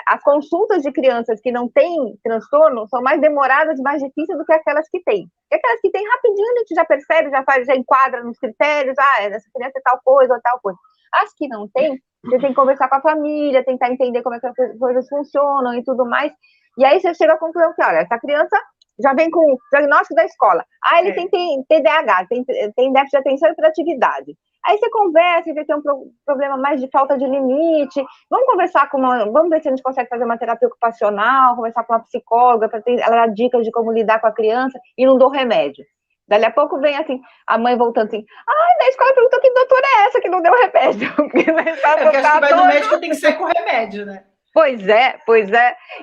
As consultas de crianças que não têm transtorno são mais demoradas e mais difíceis do que aquelas que têm. E aquelas que têm, rapidinho a gente já percebe, já enquadra nos critérios, essa criança é tal coisa ou tal coisa. As que não têm, você tem que conversar com a família, tentar entender como é que as coisas funcionam e tudo mais. E aí você chega à conclusão que, olha, essa criança já vem com o diagnóstico da escola. Ele tem TDAH, tem déficit de atenção e hiperatividade. Aí você conversa e vê que tem um problema mais de falta de limite. Vamos ver se a gente consegue fazer uma terapia ocupacional, conversar com uma psicóloga, para ela dar dicas de como lidar com a criança e não dou remédio. Dali a pouco vem assim, a mãe voltando assim, na escola perguntou que doutora é essa que não deu remédio. Porque acho que vai no médico tem que ser com remédio, né? Pois é.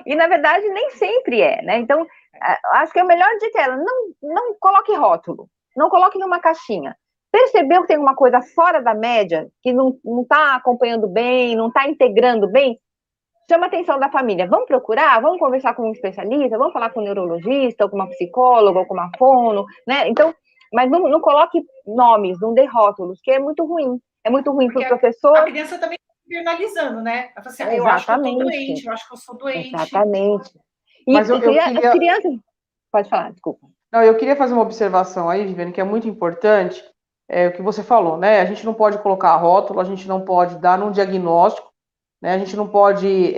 E na verdade nem sempre é, né? Então, acho que a melhor dica é não coloque rótulo, não coloque numa caixinha. Percebeu que tem uma coisa fora da média, que não está acompanhando bem, não está integrando bem, chama a atenção da família. Vamos procurar, vamos conversar com um especialista, vamos falar com um neurologista, ou com uma psicóloga, ou com uma fono, né? Então, mas não coloque nomes, não dê rótulos, que é muito ruim. É muito ruim para o professor. A criança também está internalizando, né? Ela fala assim, eu acho que eu estou doente, eu acho que eu sou doente. Exatamente. Mas eu queria... As crianças... Pode falar, desculpa. Não, eu queria fazer uma observação aí, Viviane, que é muito importante, o que você falou, né? A gente não pode colocar rótulo, a gente não pode dar um diagnóstico, né? A gente não pode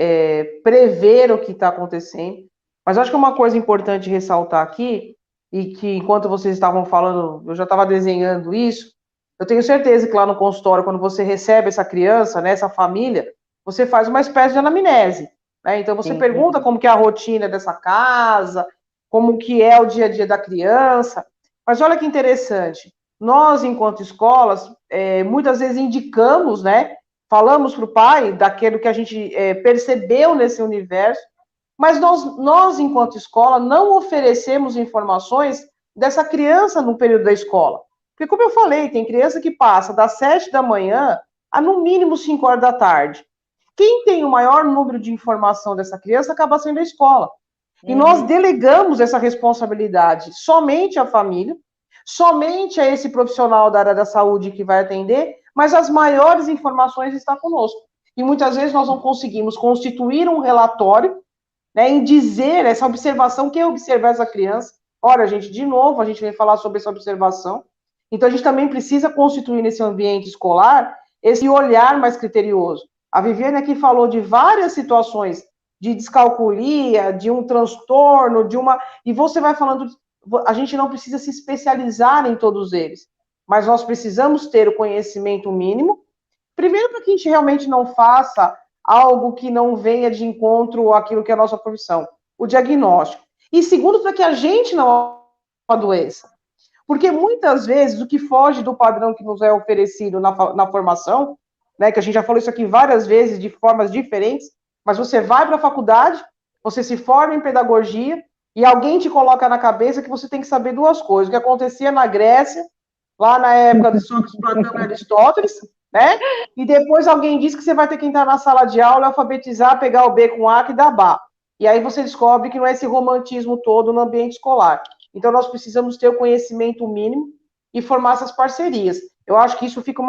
prever o que está acontecendo. Mas eu acho que uma coisa importante ressaltar aqui, e que enquanto vocês estavam falando, eu já estava desenhando isso, eu tenho certeza que lá no consultório, quando você recebe essa criança, né, essa família, você faz uma espécie de anamnese, né? Então você pergunta como que é a rotina dessa casa, como que é o dia a dia da criança. Mas olha que interessante, nós, enquanto escolas, muitas vezes indicamos, né, falamos para o pai daquilo que a gente percebeu nesse universo, mas nós, enquanto escola, não oferecemos informações dessa criança no período da escola. Porque, como eu falei, tem criança que passa das 7 da manhã a, no mínimo, 5 horas da tarde. Quem tem o maior número de informação dessa criança acaba sendo a escola. E nós delegamos essa responsabilidade somente à família, somente a esse profissional da área da saúde que vai atender, mas as maiores informações estão conosco. E muitas vezes nós não conseguimos constituir um relatório, né, em dizer essa observação, quem observar essa criança. Olha, gente, de novo, a gente vem falar sobre essa observação. Então, a gente também precisa constituir nesse ambiente escolar esse olhar mais criterioso. A Viviane aqui falou de várias situações de descalculia, de um transtorno, e você vai falando, a gente não precisa se especializar em todos eles, mas nós precisamos ter o conhecimento mínimo, primeiro para que a gente realmente não faça algo que não venha de encontro àquilo que é a nossa profissão, o diagnóstico. E segundo, para que a gente não adoeça. Porque muitas vezes o que foge do padrão que nos é oferecido na formação, né, que a gente já falou isso aqui várias vezes, de formas diferentes, mas você vai para a faculdade, você se forma em pedagogia, E alguém te coloca na cabeça que você tem que saber duas coisas. O que acontecia na Grécia, lá na época de Sócrates, Platão e Aristóteles, né? E depois alguém diz que você vai ter que entrar na sala de aula, alfabetizar, pegar o B com A que dá Bá. E aí você descobre que não é esse romantismo todo no ambiente escolar. Então nós precisamos ter o conhecimento mínimo e formar essas parcerias. Eu acho que isso fica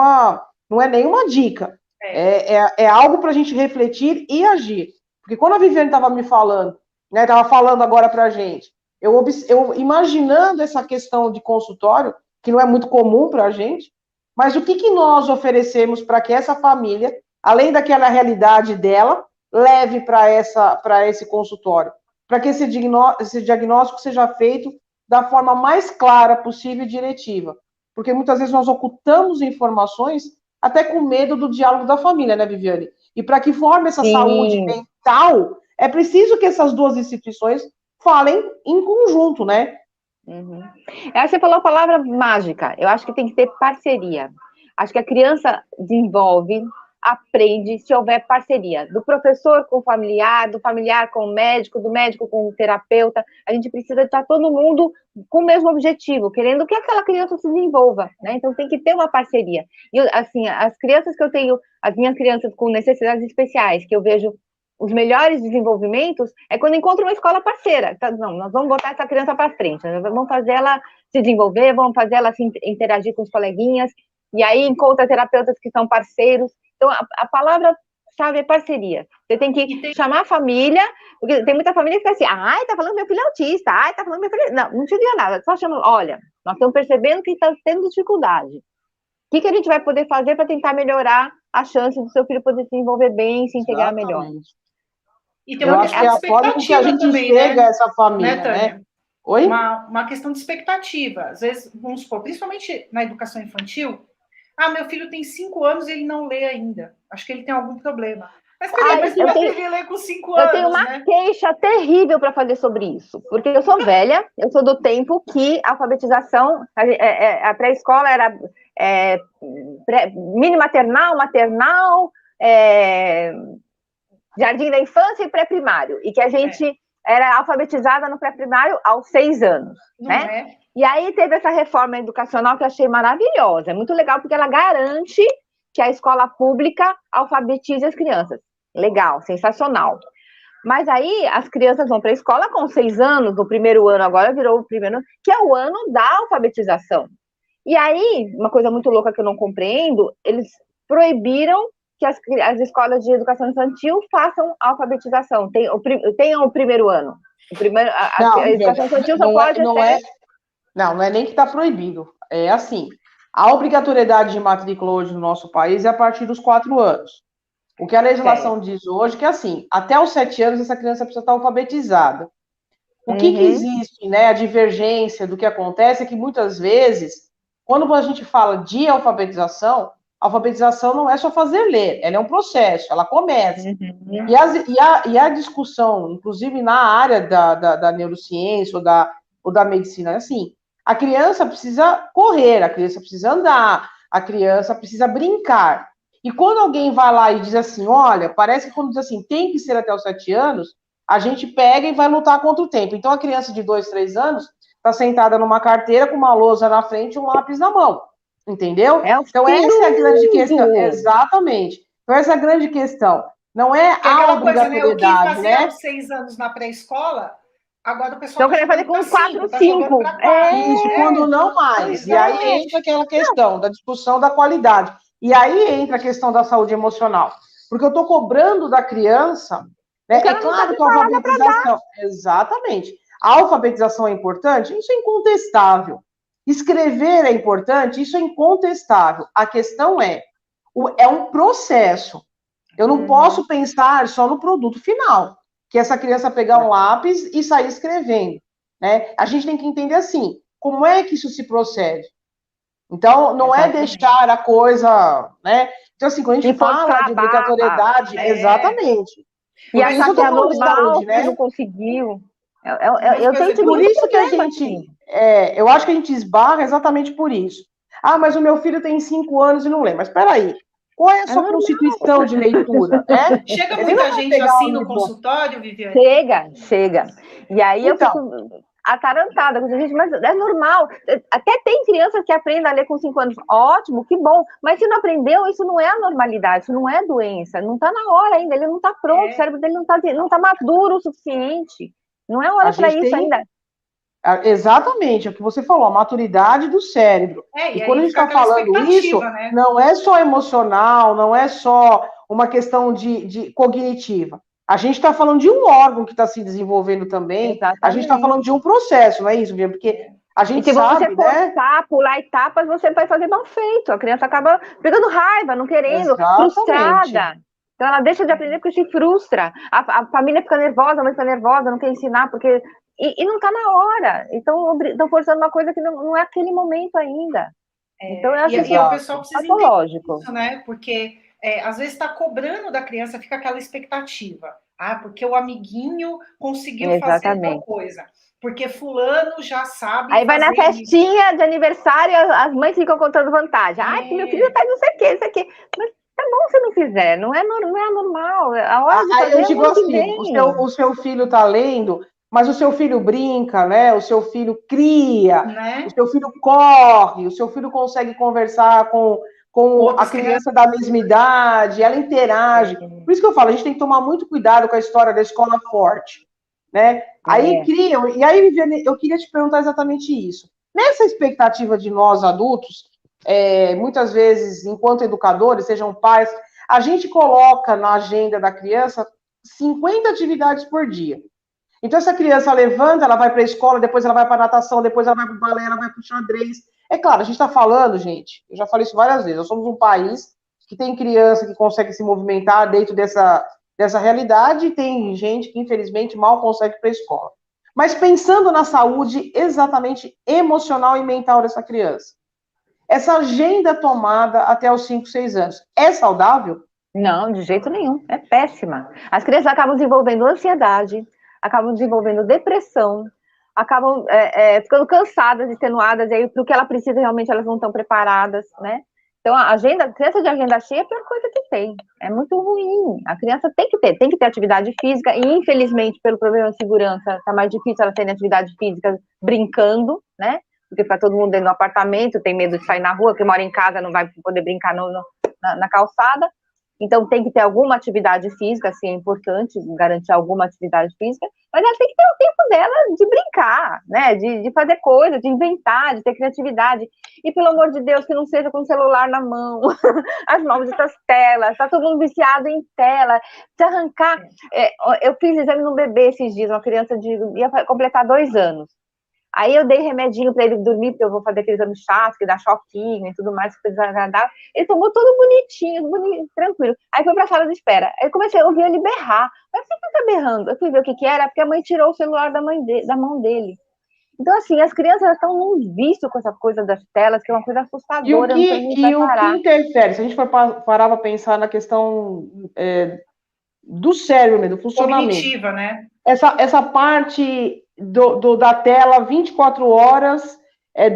não é nenhuma dica, é algo para a gente refletir e agir. Porque quando a Viviane estava me falando, né, estava falando agora para a gente, eu imaginando essa questão de consultório, que não é muito comum para a gente, mas o que nós oferecemos para que essa família, além daquela realidade dela, leve para esse consultório, para que esse diagnóstico seja feito da forma mais clara possível e diretiva. Porque muitas vezes nós ocultamos informações até com medo do diálogo da família, né, Viviane? E para que forme essa saúde mental, é preciso que essas duas instituições falem em conjunto, né? Uhum. Você falou a palavra mágica. Eu acho que tem que ter parceria. Acho que a criança desenvolve, aprende se houver parceria. Do professor com o familiar, do familiar com o médico, do médico com o terapeuta. A gente precisa estar todo mundo com o mesmo objetivo, querendo que aquela criança se desenvolva, né? Então tem que ter uma parceria. E assim, as crianças que eu tenho, as minhas crianças com necessidades especiais, que eu vejo os melhores desenvolvimentos é quando encontra uma escola parceira. Então, não, nós vamos botar essa criança para frente, nós vamos fazer ela se desenvolver, vamos fazer ela se interagir com os coleguinhas, e aí encontra terapeutas que são parceiros. Então, a palavra-chave é parceria. Você tem que chamar a família, porque tem muita família que fica assim, ai, tá falando meu filho é autista, ai, tá falando meu filho... Não te diga nada, só chama, olha, nós estamos percebendo que está tendo dificuldade. O que a gente vai poder fazer para tentar melhorar a chance do seu filho poder se desenvolver bem e se integrar melhor? E tem uma questão de expectativa também, né? Essa família, né? Oi? Uma questão de expectativa. Às vezes, vamos supor, principalmente na educação infantil, meu filho tem 5 anos e ele não lê ainda. Acho que ele tem algum problema. Mas você vai aprender a ler com 5 anos, eu tenho uma queixa terrível para fazer sobre isso, porque eu sou velha, eu sou do tempo que a alfabetização, a pré-escola era mini maternal, maternal, jardim da infância e pré-primário, e que a gente era alfabetizada no pré-primário aos 6 anos, né? E aí teve essa reforma educacional que eu achei maravilhosa, é muito legal, porque ela garante que a escola pública alfabetize as crianças. Legal, sensacional. Mas aí as crianças vão para a escola com 6 anos, no primeiro ano agora virou o primeiro ano, que é o ano da alfabetização. E aí, uma coisa muito louca que eu não compreendo, eles proibiram que as escolas de educação infantil façam alfabetização, tenham o primeiro ano. A educação infantil só pode Não é nem que está proibido. É assim, a obrigatoriedade de matrícula hoje no nosso país é a partir dos 4 anos. O que a legislação diz hoje é que, assim, até os 7 anos essa criança precisa estar alfabetizada. O que existe, né, a divergência do que acontece é que, muitas vezes, quando a gente fala de alfabetização, a alfabetização não é só fazer ler, ela é um processo, ela começa. E a discussão, inclusive na área da neurociência ou da medicina, é assim, a criança precisa correr, a criança precisa andar, a criança precisa brincar. E quando alguém vai lá e diz assim, olha, parece que quando diz assim, tem que ser até os 7 anos, a gente pega e vai lutar contra o tempo. Então a criança de 2, 3 anos está sentada numa carteira com uma lousa na frente e um lápis na mão. Entendeu? Então, essa é a grande questão. Exatamente. Então, essa é a grande questão. Não é a obrigatoriedade, coisa, né? O que fazia aos 6 anos na pré-escola, agora o pessoal... Então, queria fazer com 4, 5. Isso, quando não mais. E aí entra aquela questão da discussão da qualidade. E aí entra a questão da saúde emocional. Porque eu estou cobrando da criança... Né? É claro que a alfabetização... Exatamente. A alfabetização é importante? Isso é incontestável. Escrever é importante? Isso é incontestável. A questão é um processo. Eu não posso pensar só no produto final, que é essa criança pegar um lápis e sair escrevendo, né? A gente tem que entender assim, como é que isso se procede? Então, não é deixar a coisa, né? Então, assim, quando a gente fala de obrigatoriedade, exatamente. E achar que é normal, né? Não conseguiu. Eu tenho tido por isso que a gente... eu acho que a gente esbarra exatamente por isso. Mas o meu filho tem 5 anos e não lê. Mas espera aí. Qual é a sua constituição de leitura? Chega muita gente assim no consultório, Viviane? Chega. E aí eu fico atarantada, gente, mas é normal. Até tem criança que aprende a ler com 5 anos, ótimo, que bom. Mas se não aprendeu, isso não é a normalidade, isso não é doença, não está na hora ainda, ele não está pronto, o cérebro dele não tá maduro o suficiente. Não é hora para isso ainda. Exatamente, é o que você falou, a maturidade do cérebro. E quando a gente está falando isso, né? Não é só emocional, não é só uma questão de cognitiva. A gente está falando de um órgão que está se desenvolvendo também. Exatamente. A gente está falando de um processo, não é isso, Viviane? Porque a gente sabe, se você forçar, pular etapas, você vai fazer mal feito. A criança acaba pegando raiva, não querendo, frustrada. Então ela deixa de aprender porque se frustra. A família fica nervosa, a mãe fica nervosa, não quer ensinar, porque... E não está na hora. Então, estão forçando uma coisa que não é aquele momento ainda. Então, eu acho que o pessoal precisa entender isso, né? Porque, às vezes, está cobrando da criança, fica aquela expectativa. Porque o amiguinho conseguiu fazer tal coisa. Porque fulano já sabe. Aí vai na festinha de aniversário, as mães ficam contando vantagem. Que meu filho faz não sei o quê, isso aqui. Mas tá bom se não fizer, não é normal. A hora de fazer eu digo assim, o seu filho está lendo... Mas o seu filho brinca, né? O seu filho cria, né? O seu filho corre, o seu filho consegue conversar com a criança da mesma idade, ela interage. Por isso que eu falo, a gente tem que tomar muito cuidado com a história da escola forte, né? Aí criam, e aí, Viviane, eu queria te perguntar exatamente isso. Nessa expectativa de nós adultos, muitas vezes, enquanto educadores, sejam pais, a gente coloca na agenda da criança 50 atividades por dia. Então, essa criança levanta, ela vai para a escola, depois ela vai para a natação, depois ela vai para o balé, ela vai para o xadrez. É claro, a gente está falando, gente, eu já falei isso várias vezes, nós somos um país que tem criança que consegue se movimentar dentro dessa realidade e tem gente que, infelizmente, mal consegue ir para a escola. Mas pensando na saúde exatamente emocional e mental dessa criança, essa agenda tomada até os 5, 6 anos, é saudável? Não, de jeito nenhum, é péssima. As crianças acabam desenvolvendo ansiedade, acabam desenvolvendo depressão, acabam ficando cansadas, extenuadas, e aí para o que ela precisa realmente elas não estão preparadas, né? Então a criança de agenda cheia é a pior coisa que tem, é muito ruim. A criança tem que ter atividade física, e infelizmente pelo problema de segurança está mais difícil ela ter atividade física brincando, né? Porque fica todo mundo dentro do apartamento, tem medo de sair na rua, que mora em casa não vai poder brincar na calçada. Então, tem que ter alguma atividade física, assim, é importante garantir alguma atividade física, mas ela tem que ter o tempo dela de brincar, né, de fazer coisas, de inventar, de ter criatividade. E, pelo amor de Deus, que não seja com o celular na mão, as malditas telas, tá todo mundo viciado em tela. Se arrancar... eu fiz exame no bebê esses dias, uma criança ia completar 2 anos. Aí eu dei remedinho para ele dormir, porque eu vou fazer aquele exame chato, que dá choquinho e tudo mais, que coisa desagradável. Ele tomou tudo bonitinho, tranquilo. Aí foi para a sala de espera. Aí eu comecei a ouvir ele berrar. Mas por que ele tá berrando? Eu fui ver o que era, porque a mãe tirou o celular da mão dele. Então, assim, as crianças estão num vício com essa coisa das telas, que é uma coisa assustadora. O que interfere? Se a gente for parar para pensar na questão do cérebro, do funcionamento. Cognitiva, né? Essa parte da tela 24 horas,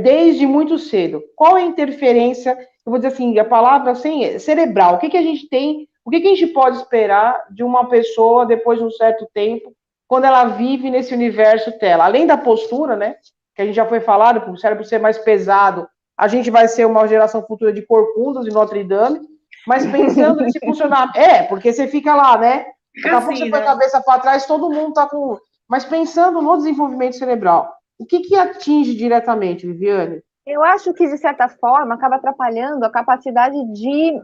desde muito cedo. Qual é a interferência, eu vou dizer assim, a palavra assim, cerebral? O que a gente tem, o que a gente pode esperar de uma pessoa depois de um certo tempo, quando ela vive nesse universo tela? Além da postura, né, que a gente já foi falado, para o cérebro ser mais pesado, a gente vai ser uma geração futura de corcundas e Notre Dame, mas pensando nesse funcionamento, porque você fica lá, né, daqui a pouco você põe a cabeça para trás, todo mundo tá com... Mas pensando no desenvolvimento cerebral, o que atinge diretamente, Viviane? Eu acho que, de certa forma, acaba atrapalhando a capacidade de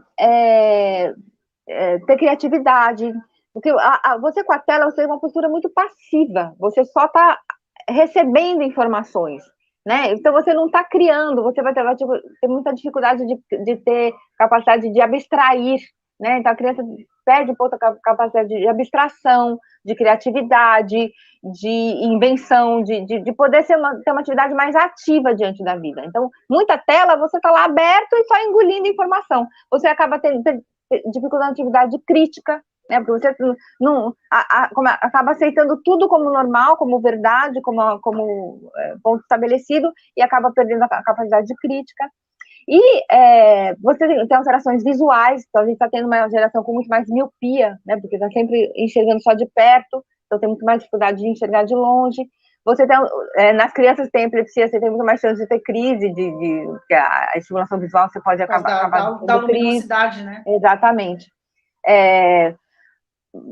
ter criatividade. Porque você com a tela, você tem uma postura muito passiva, você só está recebendo informações, né? Então você não está criando, você vai ter muita dificuldade de ter capacidade de abstrair, né? Então a criança perde um pouco a capacidade de abstração, de criatividade, de invenção, de poder ter uma atividade mais ativa diante da vida. Então, muita tela, você está lá aberto e só engolindo informação. Você acaba tendo dificuldade na atividade crítica, né? Porque você acaba aceitando tudo como normal, como verdade, como ponto estabelecido, e acaba perdendo a capacidade de crítica. E você tem alterações visuais, então a gente está tendo uma geração com muito mais miopia, né? Porque está sempre enxergando só de perto, então tem muito mais dificuldade de enxergar de longe. Você tem, nas crianças que têm epilepsia, você tem muito mais chance de ter crise, que a estimulação visual você pode acabar da tendo crise. luminosidade, né? Exatamente.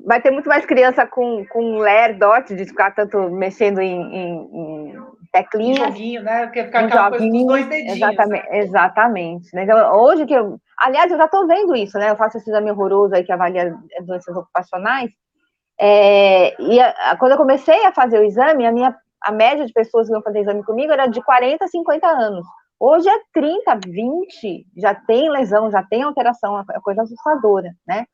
Vai ter muito mais criança com ler, dot, de ficar tanto mexendo em teclinhas. Em joguinho, né? Porque fica aquela coisa dos 2 dedinhos. Exatamente, né? Exatamente. Então, hoje aliás, eu já estou vendo isso, né? Eu faço esse exame horroroso aí que avalia doenças ocupacionais. Quando eu comecei a fazer o exame, a média de pessoas que iam fazer exame comigo era de 40 a 50 anos. Hoje é 30, 20, já tem lesão, já tem alteração, é coisa assustadora, né?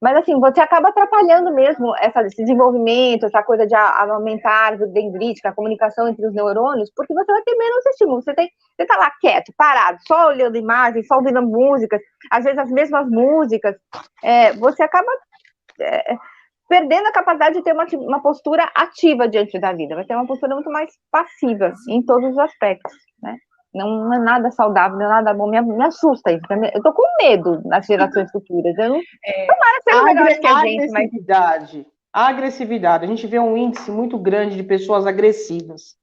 Mas, assim, você acaba atrapalhando mesmo esse desenvolvimento, essa coisa de aumentar a dendrítica, a comunicação entre os neurônios, porque você vai ter menos estímulo. Você tá lá quieto, parado, só olhando imagens, só ouvindo músicas, às vezes as mesmas músicas. Você acaba perdendo a capacidade de ter uma postura ativa diante da vida. Vai ter uma postura muito mais passiva em todos os aspectos, né? Não é nada saudável, não é nada bom, me assusta isso. Eu tô com medo nas gerações futuras. Tomara ser melhor que a gente, mas... A agressividade. A gente vê um índice muito grande de pessoas agressivas,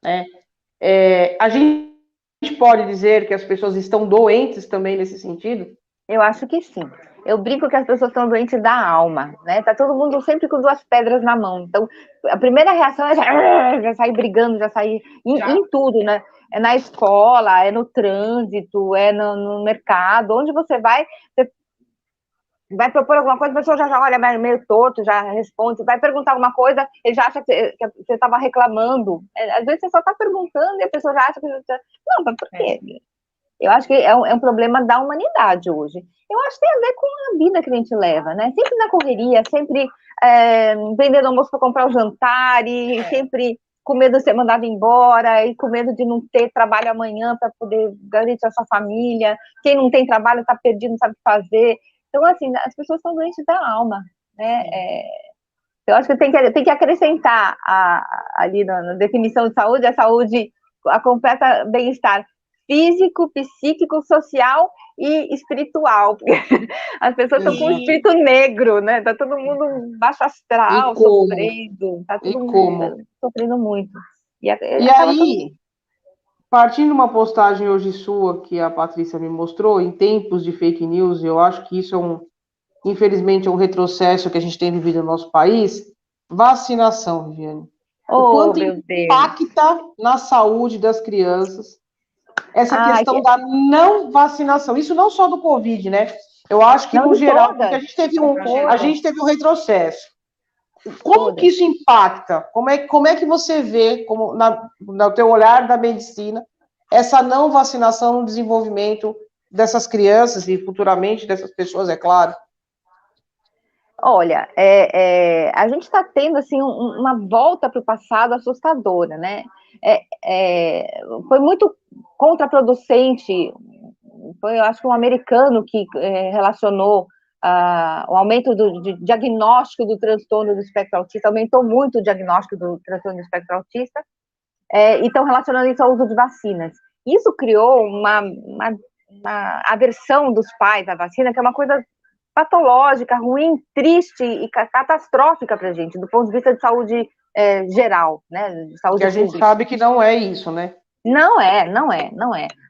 né? A gente pode dizer que as pessoas estão doentes também nesse sentido? Eu acho que sim. Eu brinco que as pessoas estão doentes da alma, né? Tá todo mundo sempre com 2 pedras na mão. Então, a primeira reação é já sair brigando, já sair em tudo, né? É na escola, é no trânsito, é no mercado, onde você vai propor alguma coisa, a pessoa já olha meio torto, já responde, vai perguntar alguma coisa, ele já acha que você estava reclamando. Às vezes você só está perguntando e a pessoa já acha que você... Não, mas por quê? Eu acho que é um problema da humanidade hoje. Eu acho que tem a ver com a vida que a gente leva, né? Sempre na correria, sempre vendendo almoço para comprar o jantar, e sempre com medo de ser mandado embora, e com medo de não ter trabalho amanhã para poder garantir a sua família. Quem não tem trabalho está perdido, não sabe o que fazer. Então, assim, as pessoas estão doentes da alma, né? Eu acho que tem que acrescentar ali na definição de saúde, a completa bem-estar físico, psíquico, social e espiritual. As pessoas estão com um espírito negro, né? Tá todo mundo baixo astral, sofrendo. Tá todo mundo sofrendo muito. E aí, partindo de uma postagem hoje sua, que a Patrícia me mostrou, em tempos de fake news, eu acho que isso infelizmente, é um retrocesso que a gente tem vivido no nosso país. Vacinação, Viviane. O quanto impacta na saúde das crianças essa questão da não vacinação. Isso não só do Covid, né? Eu acho que, no geral, porque a gente teve um retrocesso. Como que isso impacta? Como é que você vê, no teu olhar da medicina, essa não vacinação no desenvolvimento dessas crianças e futuramente dessas pessoas, é claro? Olha, a gente está tendo assim uma volta para o passado assustadora, né? Foi muito contraproducente. Foi, eu acho que um americano que relacionou o aumento do diagnóstico do transtorno do espectro autista, aumentou muito o diagnóstico do transtorno do espectro autista, e estão relacionando isso ao uso de vacinas. Isso criou uma aversão dos pais à vacina, que é uma coisa patológica, ruim, triste e catastrófica para a gente, do ponto de vista de saúde geral, né? De saúde que a gente sabe que não é isso, né? Não é.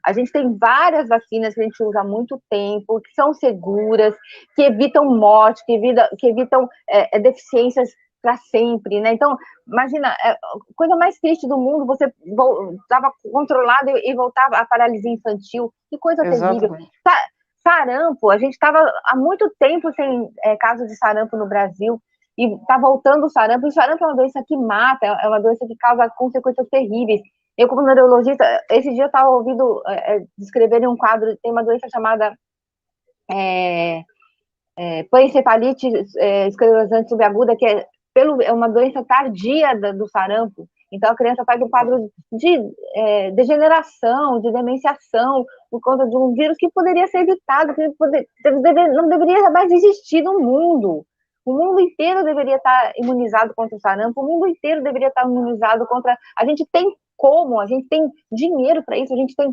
A gente tem várias vacinas que a gente usa há muito tempo, que são seguras, que evitam morte, que evitam deficiências para sempre, né? Então, imagina, a coisa mais triste do mundo, você estava controlado e voltava à paralisia infantil, que coisa terrível. Sarampo, a gente estava há muito tempo sem casos de sarampo no Brasil, e está voltando o sarampo. E o sarampo é uma doença que mata, é uma doença que causa consequências terríveis. Eu, como neurologista, esse dia eu estava ouvindo descrever em um quadro, tem uma doença chamada pancefalite esclerosante subaguda, que é uma doença tardia do sarampo. Então, a criança faz um quadro de degeneração, de demenciação, por conta de um vírus que poderia ser evitado, que não deveria mais existir no mundo. O mundo inteiro deveria estar imunizado contra o sarampo, o mundo inteiro deveria estar imunizado contra... A gente tem dinheiro para isso, a gente tem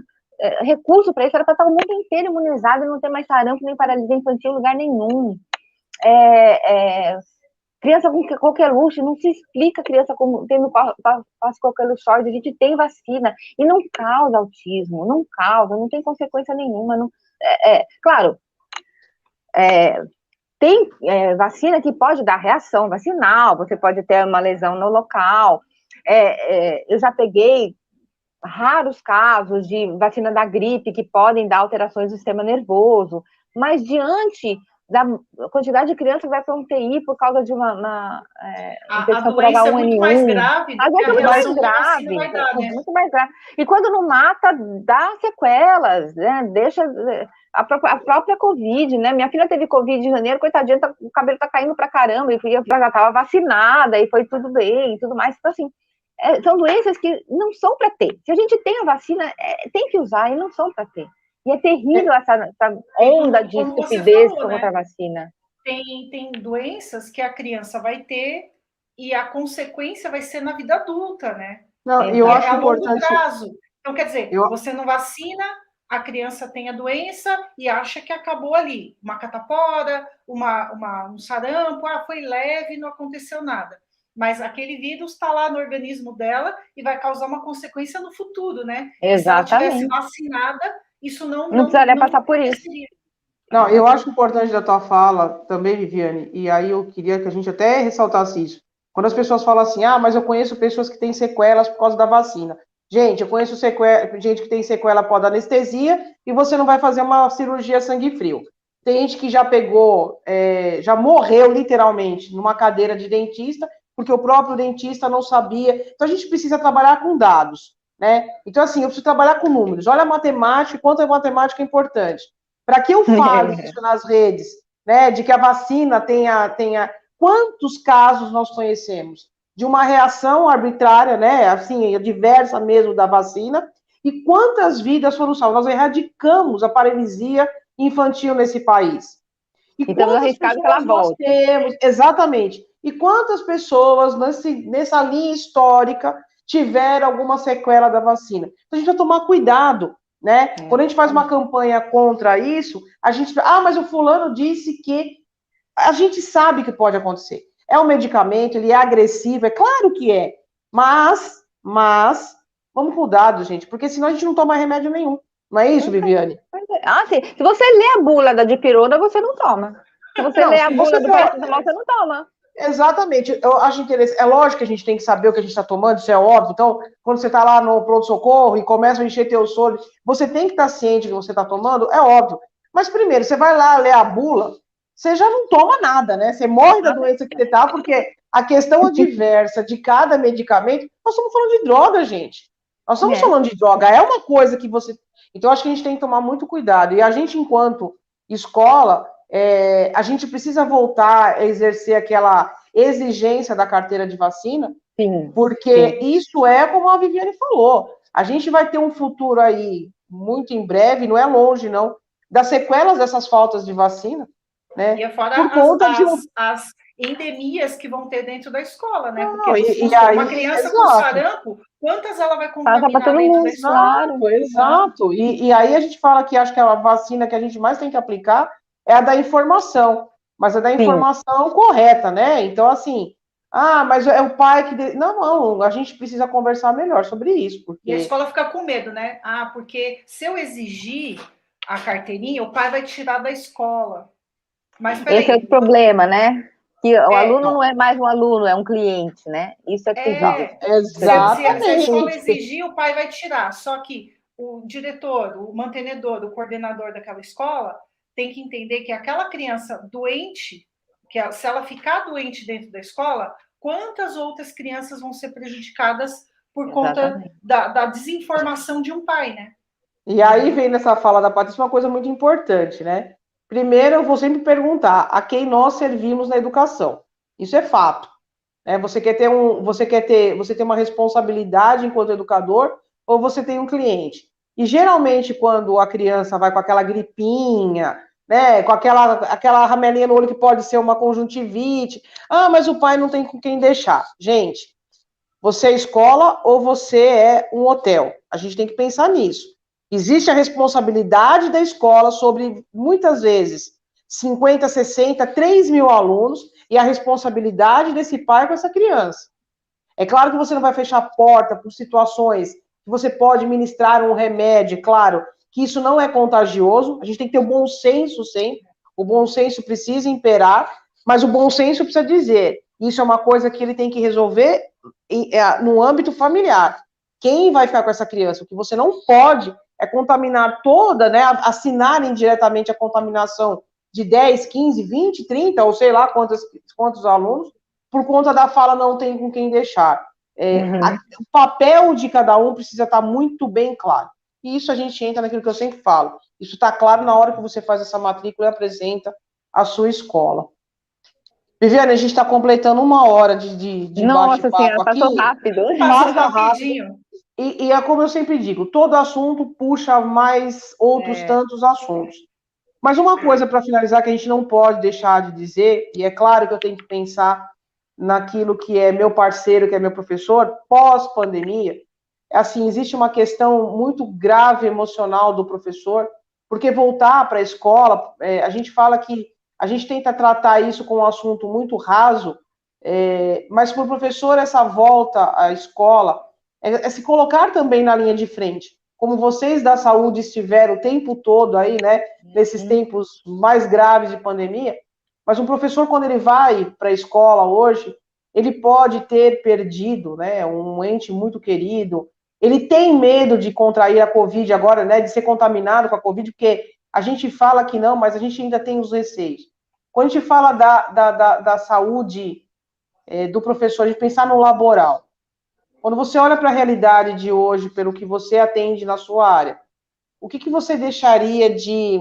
recurso para isso, era para estar o mundo inteiro imunizado e não ter mais sarampo nem paralisia infantil em lugar nenhum. Criança com qualquer luxo, não se explica criança tendo qualquer luxóide, a gente tem vacina, e não causa autismo, não tem consequência nenhuma. Claro, tem vacina que pode dar reação vacinal, você pode ter uma lesão no local. Eu já peguei raros casos de vacina da gripe que podem dar alterações do sistema nervoso, mas diante da quantidade de crianças que vai para um TI por causa de uma infecção por H1N1. É muito mais grave. A doença é muito mais grave. Dar, né? Muito mais grave. E quando não mata, dá sequelas, né? Deixa a própria Covid, né? Minha filha teve Covid em janeiro, coitadinha, o cabelo tá caindo pra caramba, e já estava vacinada, e foi tudo bem, e tudo mais. Então, assim, são doenças que não são para ter. Se a gente tem a vacina, tem que usar, e não são para ter. E é terrível essa onda de estupidez contra a vacina. Tem doenças que a criança vai ter e a consequência vai ser na vida adulta, né? Não, eu acho a longo importante... prazo. Então, quer dizer, você não vacina, a criança tem a doença e acha que acabou ali. Uma catapora, um sarampo, foi leve, não aconteceu nada. Mas aquele vírus está lá no organismo dela e vai causar uma consequência no futuro, né? Exatamente. Se ela tivesse vacinada, isso não precisaria passar por isso. Não, eu acho importante da tua fala também, Viviane, e aí eu queria que a gente até ressaltasse isso. Quando as pessoas falam assim, mas eu conheço pessoas que têm sequelas por causa da vacina. Gente, eu conheço gente que tem sequela por anestesia e você não vai fazer uma cirurgia sangue frio. Tem gente que já pegou, já morreu literalmente numa cadeira de dentista, porque o próprio dentista não sabia. Então a gente precisa trabalhar com dados, né? Então, assim, eu preciso trabalhar com números. Olha a matemática, quanto a matemática é importante. Para que eu fale isso nas redes, né, de que a vacina tenha... Quantos casos nós conhecemos de uma reação arbitrária, né, assim, diversa mesmo da vacina, e quantas vidas foram salvas? Nós erradicamos a paralisia infantil nesse país. E estamos arriscados pela volta. Temos, exatamente. E quantas pessoas nessa linha histórica tiveram alguma sequela da vacina? Então, a gente vai tomar cuidado, né? Quando a gente faz uma campanha contra isso, a gente... mas o fulano disse que... A gente sabe que pode acontecer. É um medicamento, ele é agressivo, é claro que é. Mas, vamos com cuidado, gente, porque senão a gente não toma remédio nenhum. Não é isso, Viviane? Sim. Se você lê a bula da dipirona, você não toma. Se você lê a bula do paracetamol, você não toma. Exatamente. Eu acho interessante. É lógico que a gente tem que saber o que a gente está tomando, isso é óbvio. Então, quando você está lá no pronto-socorro e começa a encher teu soro, você tem que estar ciente do que você está tomando, é óbvio. Mas primeiro, você vai lá ler a bula, você já não toma nada, né? Você morre da doença que você está, porque a questão adversa de cada medicamento, nós estamos falando de droga, gente. Nós estamos falando de droga. É uma coisa que você... Então, acho que a gente tem que tomar muito cuidado. E a gente, enquanto escola, a gente precisa voltar a exercer aquela exigência da carteira de vacina, porque isso é como a Viviane falou. A gente vai ter um futuro aí, muito em breve, não é longe, não, das sequelas dessas faltas de vacina, né? E fora as endemias que vão ter dentro da escola, né? Porque uma criança com sarampo, quantas ela vai contaminar dentro da escola? Exato. E aí a gente fala que acho que a vacina que a gente mais tem que aplicar é a da informação, mas a da informação correta, né? Então, assim, mas é o pai que... Não, a gente precisa conversar melhor sobre isso. Porque... E a escola fica com medo, né? Porque se eu exigir a carteirinha, o pai vai tirar da escola. Mas, esse é o problema, né? Que o aluno não é mais um aluno, é um cliente, né? Isso é terrível. Exatamente. Se a escola exigir, o pai vai tirar. Só que o diretor, o mantenedor, o coordenador daquela escola tem que entender que aquela criança doente, que se ela ficar doente dentro da escola, quantas outras crianças vão ser prejudicadas por conta da desinformação de um pai, né? E aí vem nessa fala da Patrícia uma coisa muito importante, né? Primeiro, eu vou sempre perguntar a quem nós servimos na educação. Isso é fato. Você tem uma responsabilidade enquanto educador ou você tem um cliente? E geralmente, quando a criança vai com aquela gripinha, né, com aquela ramelinha no olho que pode ser uma conjuntivite, mas o pai não tem com quem deixar. Gente, você é escola ou você é um hotel? A gente tem que pensar nisso. Existe a responsabilidade da escola sobre, muitas vezes, 50, 60, 3 mil alunos, e a responsabilidade desse pai com essa criança. É claro que você não vai fechar a porta por situações que você pode ministrar um remédio, claro, que isso não é contagioso, a gente tem que ter o bom senso sempre, o bom senso precisa imperar, mas o bom senso precisa dizer, isso é uma coisa que ele tem que resolver no âmbito familiar. Quem vai ficar com essa criança? O que você não pode é contaminar toda, né, assinar indiretamente a contaminação de 10, 15, 20, 30, ou sei lá quantos alunos, por conta da fala não tem com quem deixar. O papel de cada um precisa estar muito bem claro. E isso a gente entra naquilo que eu sempre falo. Isso está claro na hora que você faz essa matrícula e apresenta a sua escola. Viviane, a gente está completando 1 hora de Nossa bate-papo senhora, passou rápido. Passa rápido. E é como eu sempre digo, todo assunto puxa mais outros tantos assuntos. Mas uma coisa para finalizar que a gente não pode deixar de dizer, e é claro que eu tenho que pensar naquilo que é meu parceiro, que é meu professor, pós-pandemia, assim, existe uma questão muito grave emocional do professor, porque voltar para a escola, a gente fala que a gente tenta tratar isso com um assunto muito raso, mas para o professor essa volta à escola é se colocar também na linha de frente, como vocês da saúde estiveram o tempo todo aí, né, nesses tempos mais graves de pandemia, mas um professor, quando ele vai para a escola hoje, ele pode ter perdido, né, um ente muito querido, ele tem medo de contrair a Covid agora, né, de ser contaminado com a Covid, porque a gente fala que não, mas a gente ainda tem os receios. Quando a gente fala da saúde do professor, de pensar no laboral, quando você olha para a realidade de hoje, pelo que você atende na sua área, o que você deixaria de,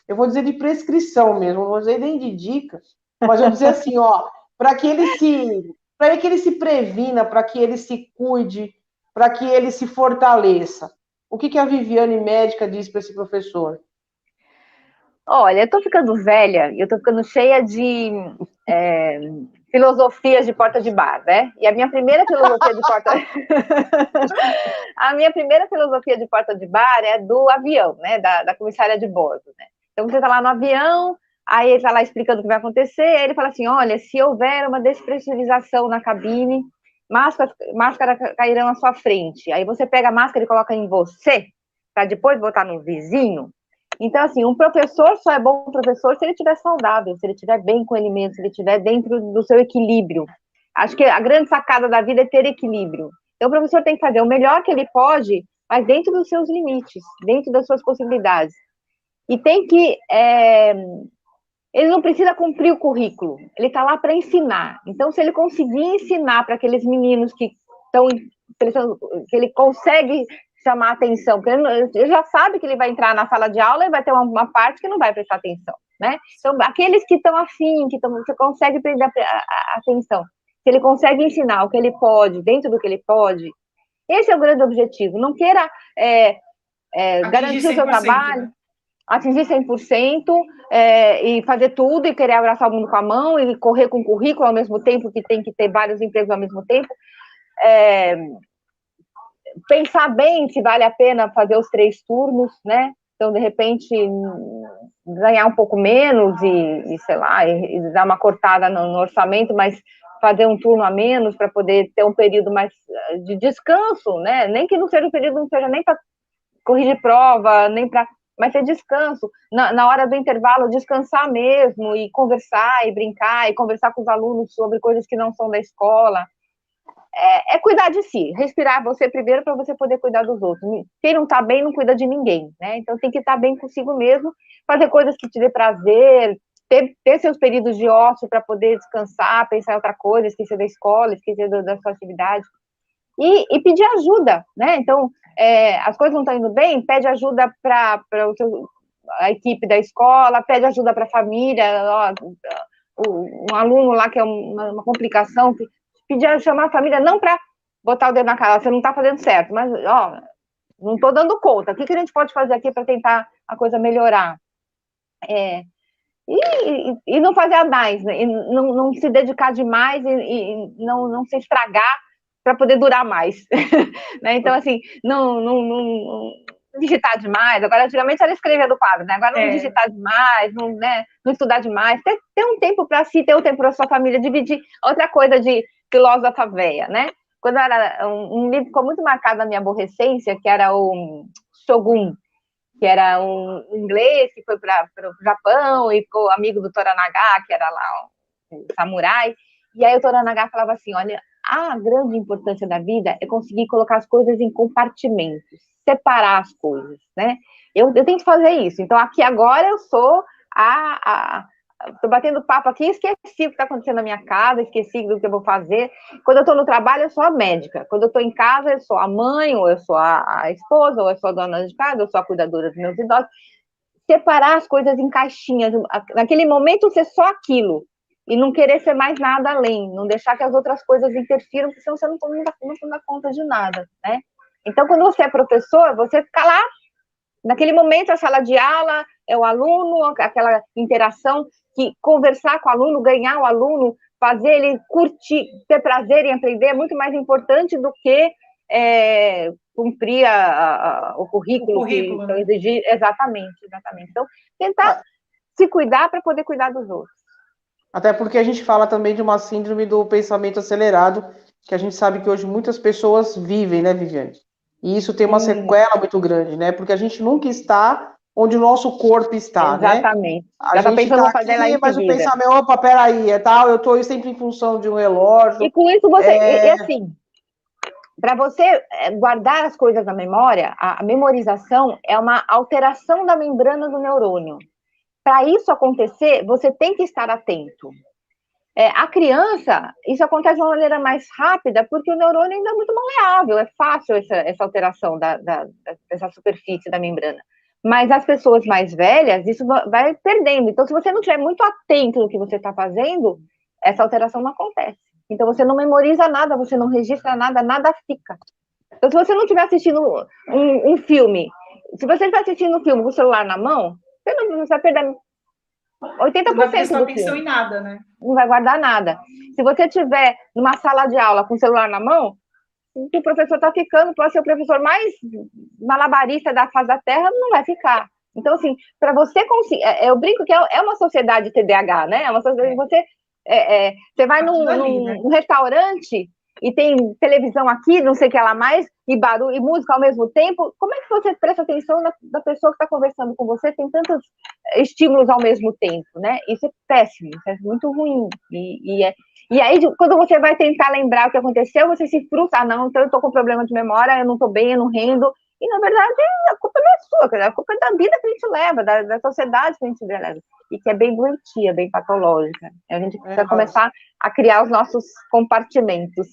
eu vou dizer de prescrição mesmo, não vou dizer nem de dica, mas eu vou dizer assim, ó, para que ele se previna, para que ele se cuide, para que ele se fortaleça. O que a Viviane médica diz para esse professor? Olha, eu tô ficando velha e eu tô ficando cheia de filosofias de porta de bar, né? E a minha primeira filosofia de porta a minha primeira filosofia de porta de bar é do avião, né? Da comissária de bordo, né? Então você tá lá no avião, aí ele tá lá explicando o que vai acontecer, aí ele fala assim: olha, se houver uma despressurização na cabine, máscara cairão à sua frente. Aí você pega a máscara e coloca em você, para depois botar no vizinho. Então, assim, um professor só é bom professor se ele estiver saudável, se ele estiver bem com ele mesmo, se ele estiver dentro do seu equilíbrio. Acho que a grande sacada da vida é ter equilíbrio. Então, o professor tem que fazer o melhor que ele pode, mas dentro dos seus limites, dentro das suas possibilidades. E tem que... ele não precisa cumprir o currículo, ele está lá para ensinar. Então, se ele conseguir ensinar para aqueles meninos que estão... que ele consegue chamar a atenção, porque ele já sabe que ele vai entrar na sala de aula e vai ter uma parte que não vai prestar atenção, né? Então, aqueles que estão afim, você consegue prender a atenção, se ele consegue ensinar o que ele pode, dentro do que ele pode, esse é o grande objetivo. Não queira garantir o seu trabalho, né? Atingir 100%, e fazer tudo, e querer abraçar o mundo com a mão, e correr com o currículo ao mesmo tempo, que tem que ter vários empregos ao mesmo tempo, pensar bem se vale a pena fazer os 3 turnos, né? Então, de repente, ganhar um pouco menos e sei lá, e dar uma cortada no orçamento, mas fazer um turno a menos para poder ter um período mais de descanso, né? Nem que não seja um período, não seja nem para corrigir prova, nem para... mas ter descanso. Na hora do intervalo, descansar mesmo, e conversar, e brincar, e conversar com os alunos sobre coisas que não são da escola. É cuidar de si, respirar você primeiro para você poder cuidar dos outros. Quem não está bem não cuida de ninguém, né? Então tem que estar bem consigo mesmo, fazer coisas que te dê prazer, ter seus períodos de ócio para poder descansar, pensar em outra coisa, esquecer da escola, esquecer da sua atividade. E pedir ajuda, né? Então, as coisas não estão indo bem, pede ajuda para a equipe da escola, pede ajuda para a família, um aluno lá que é uma complicação, chamar a família, não para botar o dedo na cara, você não está fazendo certo, mas, não estou dando conta, o que a gente pode fazer aqui para tentar a coisa melhorar? E não fazer a mais, né? E não se dedicar demais e não se estragar para poder durar mais. Né? Então, assim, digitar demais. Agora, antigamente ela escrevia do quadro, né? Agora não digitar demais, não, né? Não estudar demais. Ter um tempo para si, ter um tempo para sua família, dividir. Outra coisa de filósofa véia, né? Quando era um livro que ficou muito marcado na minha aborrecência, que era o Shogun, que era um inglês que foi para o Japão e ficou amigo do Toranaga, que era lá um samurai. E aí o Toranaga falava assim, olha, a grande importância da vida é conseguir colocar as coisas em compartimentos, separar as coisas, né? Eu tento fazer isso. Então, aqui agora eu sou tô batendo papo aqui, esqueci o que está acontecendo na minha casa, esqueci do que eu vou fazer. Quando eu estou no trabalho, eu sou a médica. Quando eu estou em casa, eu sou a mãe, ou eu sou a esposa, ou eu sou a dona de casa, ou eu sou a cuidadora dos meus idosos. Separar as coisas em caixinhas. Naquele momento, ser só aquilo. E não querer ser mais nada além. Não deixar que as outras coisas interfiram, porque senão você não dá conta de nada, né? Então, quando você é professor, você fica lá, naquele momento, a sala de aula, é o aluno, aquela interação, que conversar com o aluno, ganhar o aluno, fazer ele curtir, ter prazer em aprender, é muito mais importante do que cumprir o currículo que né? exigir. Exatamente. Então, tentar se cuidar para poder cuidar dos outros. Até porque a gente fala também de uma síndrome do pensamento acelerado, que a gente sabe que hoje muitas pessoas vivem, né, Viviane? E isso tem uma sequela muito grande, né? Porque a gente nunca está onde o nosso corpo está, exatamente. Né? A gente pensando está fazer lá aqui, em mas o seguida. pensamento, opa, peraí, eu estou sempre em função de um relógio. E com isso você, e assim, para você guardar as coisas na memória, a memorização é uma alteração da membrana do neurônio. Para isso acontecer, você tem que estar atento. A criança, isso acontece de uma maneira mais rápida, porque o neurônio ainda é muito maleável, é fácil essa alteração dessa superfície da membrana. Mas as pessoas mais velhas, isso vai perdendo. Então, se você não estiver muito atento no que você está fazendo, essa alteração não acontece. Então, você não memoriza nada, você não registra nada, nada fica. Então, se você não estiver assistindo um filme, se você estiver assistindo um filme com o celular na mão, você vai perder 80% não vai prestar do atenção filme. em nada, né? Não vai guardar nada. Se você estiver numa sala de aula com o celular na mão, o que o professor está ficando, pode ser o professor mais malabarista da face da Terra, não vai ficar. Então, assim, para você conseguir... eu brinco que é uma sociedade TDAH, né? É uma sociedade que você vai num restaurante e tem televisão aqui, não sei o que lá mais, e barulho e música ao mesmo tempo. Como é que você presta atenção na pessoa que está conversando com você? Tem tantos estímulos ao mesmo tempo, né? Isso é péssimo, isso é muito ruim. E aí, quando você vai tentar lembrar o que aconteceu, você se frustra. Não, então eu estou com problema de memória, eu não estou bem, eu não rendo. E, na verdade, a culpa não é sua, a culpa é da vida que a gente leva, da sociedade que a gente leva. E que é bem doentia, bem patológica. A gente precisa começar a criar os nossos compartimentos.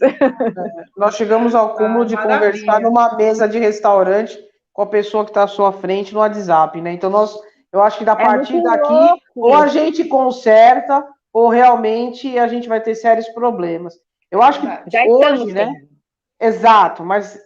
Nós chegamos ao cúmulo de conversar numa mesa de restaurante com a pessoa que está à sua frente no WhatsApp, né? Então, eu acho que a partir daqui, ou a gente conserta, ou realmente a gente vai ter sérios problemas. Eu acho que já hoje, né? Exato, mas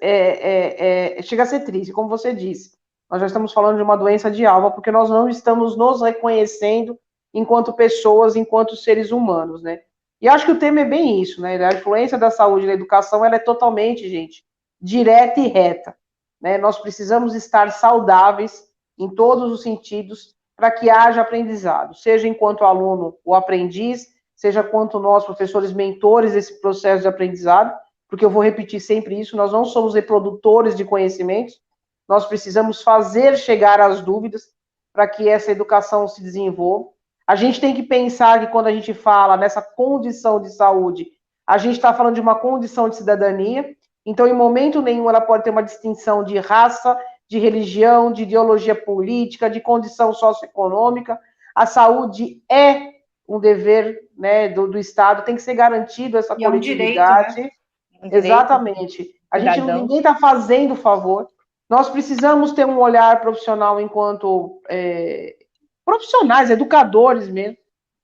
chega a ser triste, como você disse. Nós já estamos falando de uma doença de alma, porque nós não estamos nos reconhecendo enquanto pessoas, enquanto seres humanos, né? E acho que o tema é bem isso, né? A influência da saúde na educação, ela é totalmente, gente, direta e reta, né? Nós precisamos estar saudáveis em todos os sentidos para que haja aprendizado, seja enquanto aluno ou aprendiz, seja quanto nós, professores, mentores desse processo de aprendizado, porque eu vou repetir sempre isso, nós não somos reprodutores de conhecimentos, nós precisamos fazer chegar as dúvidas para que essa educação se desenvolva. A gente tem que pensar que quando a gente fala nessa condição de saúde, a gente está falando de uma condição de cidadania, então em momento nenhum ela pode ter uma distinção de raça, de religião, de ideologia política, de condição socioeconômica. A saúde é um dever, né, do Estado, tem que ser garantido essa coletividade. É um direito, né? Exatamente. Ninguém está fazendo favor. Nós precisamos ter um olhar profissional enquanto profissionais, educadores mesmo,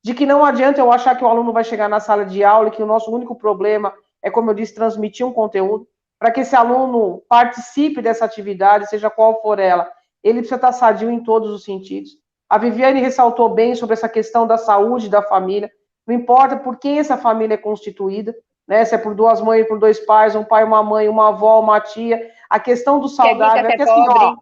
de que não adianta eu achar que o aluno vai chegar na sala de aula e que o nosso único problema é, como eu disse, transmitir um conteúdo. Para que esse aluno participe dessa atividade, seja qual for ela, ele precisa estar sadio em todos os sentidos. A Viviane ressaltou bem sobre essa questão da saúde da família. Não importa por quem essa família é constituída, né? Se é por duas mães, por dois pais, um pai, uma mãe, uma avó, uma tia. A questão do saudável é que assim, ó,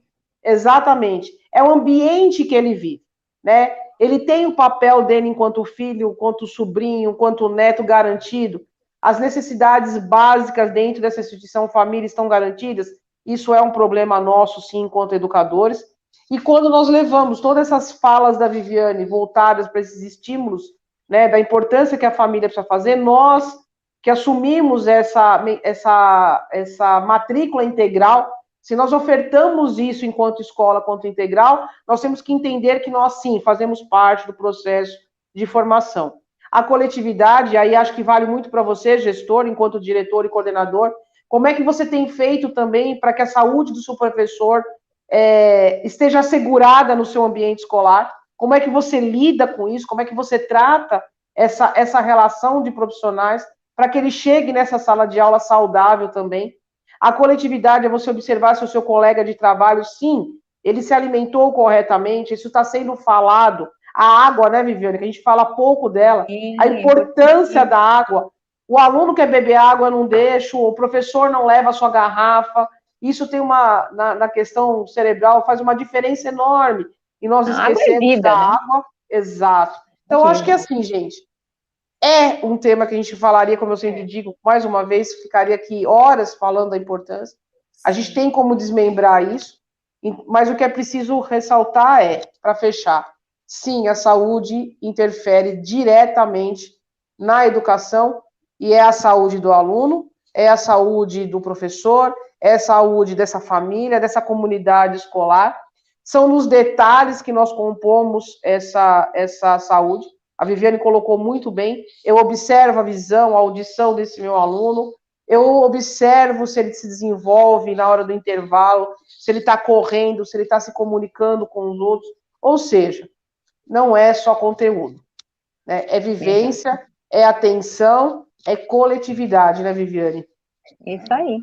Exatamente. É o ambiente que ele vive, né? Ele tem o papel dele enquanto filho, enquanto sobrinho, enquanto neto garantido. As necessidades básicas dentro dessa instituição família estão garantidas. Isso é um problema nosso, sim, enquanto educadores. E quando nós levamos todas essas falas da Viviane voltadas para esses estímulos, né, da importância que a família precisa fazer, nós que assumimos essa matrícula integral, se nós ofertamos isso enquanto escola, quanto integral, nós temos que entender que nós, sim, fazemos parte do processo de formação. A coletividade, aí acho que vale muito para você, gestor, enquanto diretor e coordenador, como é que você tem feito também para que a saúde do seu professor esteja assegurada no seu ambiente escolar? Como é que você lida com isso? Como é que você trata essa relação de profissionais para que ele chegue nessa sala de aula saudável também? A coletividade é você observar se o seu colega de trabalho, sim, ele se alimentou corretamente, isso está sendo falado. A água, né, Viviane, que a gente fala pouco dela, a importância da água. O aluno quer beber água, não deixa, o professor não leva a sua garrafa. Isso tem na questão cerebral, faz uma diferença enorme. E nós esquecemos da água. Exato. Então, eu acho que assim, gente, é um tema que a gente falaria, como eu sempre digo, mais uma vez, ficaria aqui horas falando da importância. A gente tem como desmembrar isso, mas o que é preciso ressaltar para fechar, sim, a saúde interfere diretamente na educação, e é a saúde do aluno, é a saúde do professor, é a saúde dessa família, dessa comunidade escolar. São nos detalhes que nós compomos essa saúde. A Viviane colocou muito bem. Eu observo a visão, a audição desse meu aluno, eu observo se ele se desenvolve na hora do intervalo, se ele está correndo, se ele está se comunicando com os outros. Ou seja, não é só conteúdo, né? É vivência, é atenção, é coletividade, né, Viviane? Isso aí.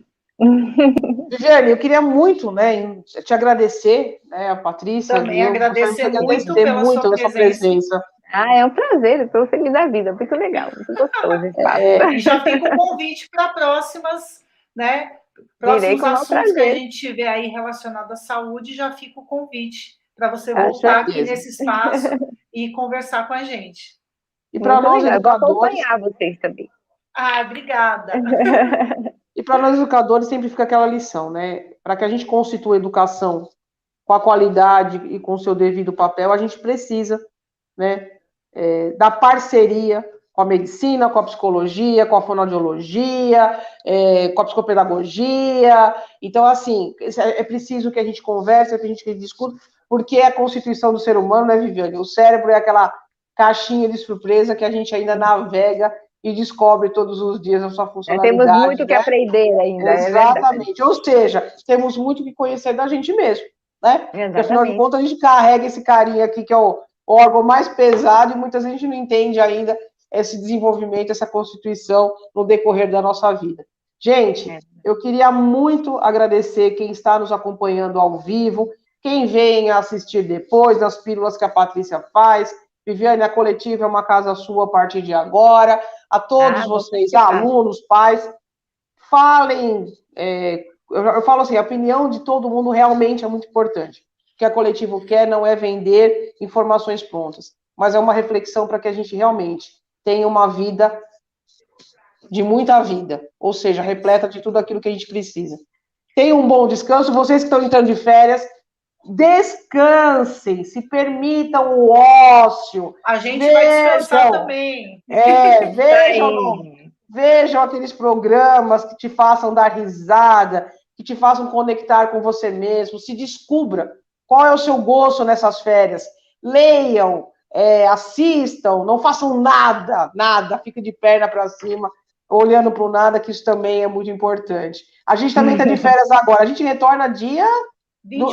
Viviane, eu queria muito, né, te agradecer, né, a Patrícia. Também agradecer muito pela sua presença. É um prazer, eu estou feliz da vida, muito legal, muito gostoso esse papo. E já fica o convite para próximas, né? Próximos assuntos que a gente tiver aí relacionado à saúde, já fica o convite para você voltar aqui nesse espaço e conversar com a gente. E para nós educadores, eu vou acompanhar vocês também. Obrigada. E para nós educadores sempre fica aquela lição, né? Para que a gente constitua a educação com a qualidade e com o seu devido papel, a gente precisa, né, da parceria com a medicina, com a psicologia, com a fonoaudiologia, com a psicopedagogia. Então, assim, é preciso que a gente converse, é preciso que a gente discuta, porque é a constituição do ser humano, né, Viviane? O cérebro é aquela caixinha de surpresa que a gente ainda navega e descobre todos os dias a sua funcionalidade. Temos muito que aprender ainda. Exatamente. Ou seja, temos muito que conhecer da gente mesmo, né? Porque, afinal de contas, a gente carrega esse carinha aqui, que é o órgão mais pesado, e muitas vezes a gente não entende ainda esse desenvolvimento, essa constituição no decorrer da nossa vida. Gente, eu queria muito agradecer quem está nos acompanhando ao vivo, quem vem assistir depois, nas pílulas que a Patrícia faz. Viviane, a coletiva é uma casa sua a partir de agora. A todos vocês, alunos, pais, falem. Eu falo assim, a opinião de todo mundo realmente é muito importante. O que a coletiva quer não é vender informações prontas, mas é uma reflexão para que a gente realmente tenha uma vida de muita vida, ou seja, repleta de tudo aquilo que a gente precisa. Tenham um bom descanso. Vocês que estão entrando de férias, descansem, se permitam o ócio. A gente vai descansar também. Vejam aqueles programas que te façam dar risada, que te façam conectar com você mesmo, se descubra qual é o seu gosto nessas férias. Leiam, assistam, não façam nada, fiquem de perna para cima, olhando para o nada, que isso também é muito importante. A gente também está de férias agora, a gente retorna dia...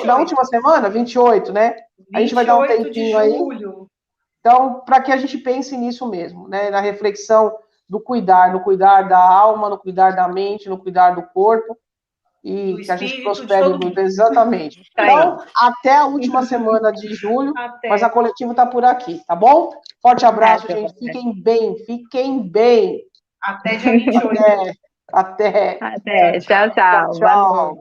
na última semana, 28, né? A gente vai dar um tempinho aí. Então, para que a gente pense nisso mesmo, né? Na reflexão do cuidar, no cuidar da alma, no cuidar da mente, no cuidar do corpo, e que a gente prospere muito. Exatamente. Então, até a última semana de julho, mas a coletiva está por aqui, tá bom? Forte abraço, gente. Fiquem bem. Até dia 28. Até. Tchau.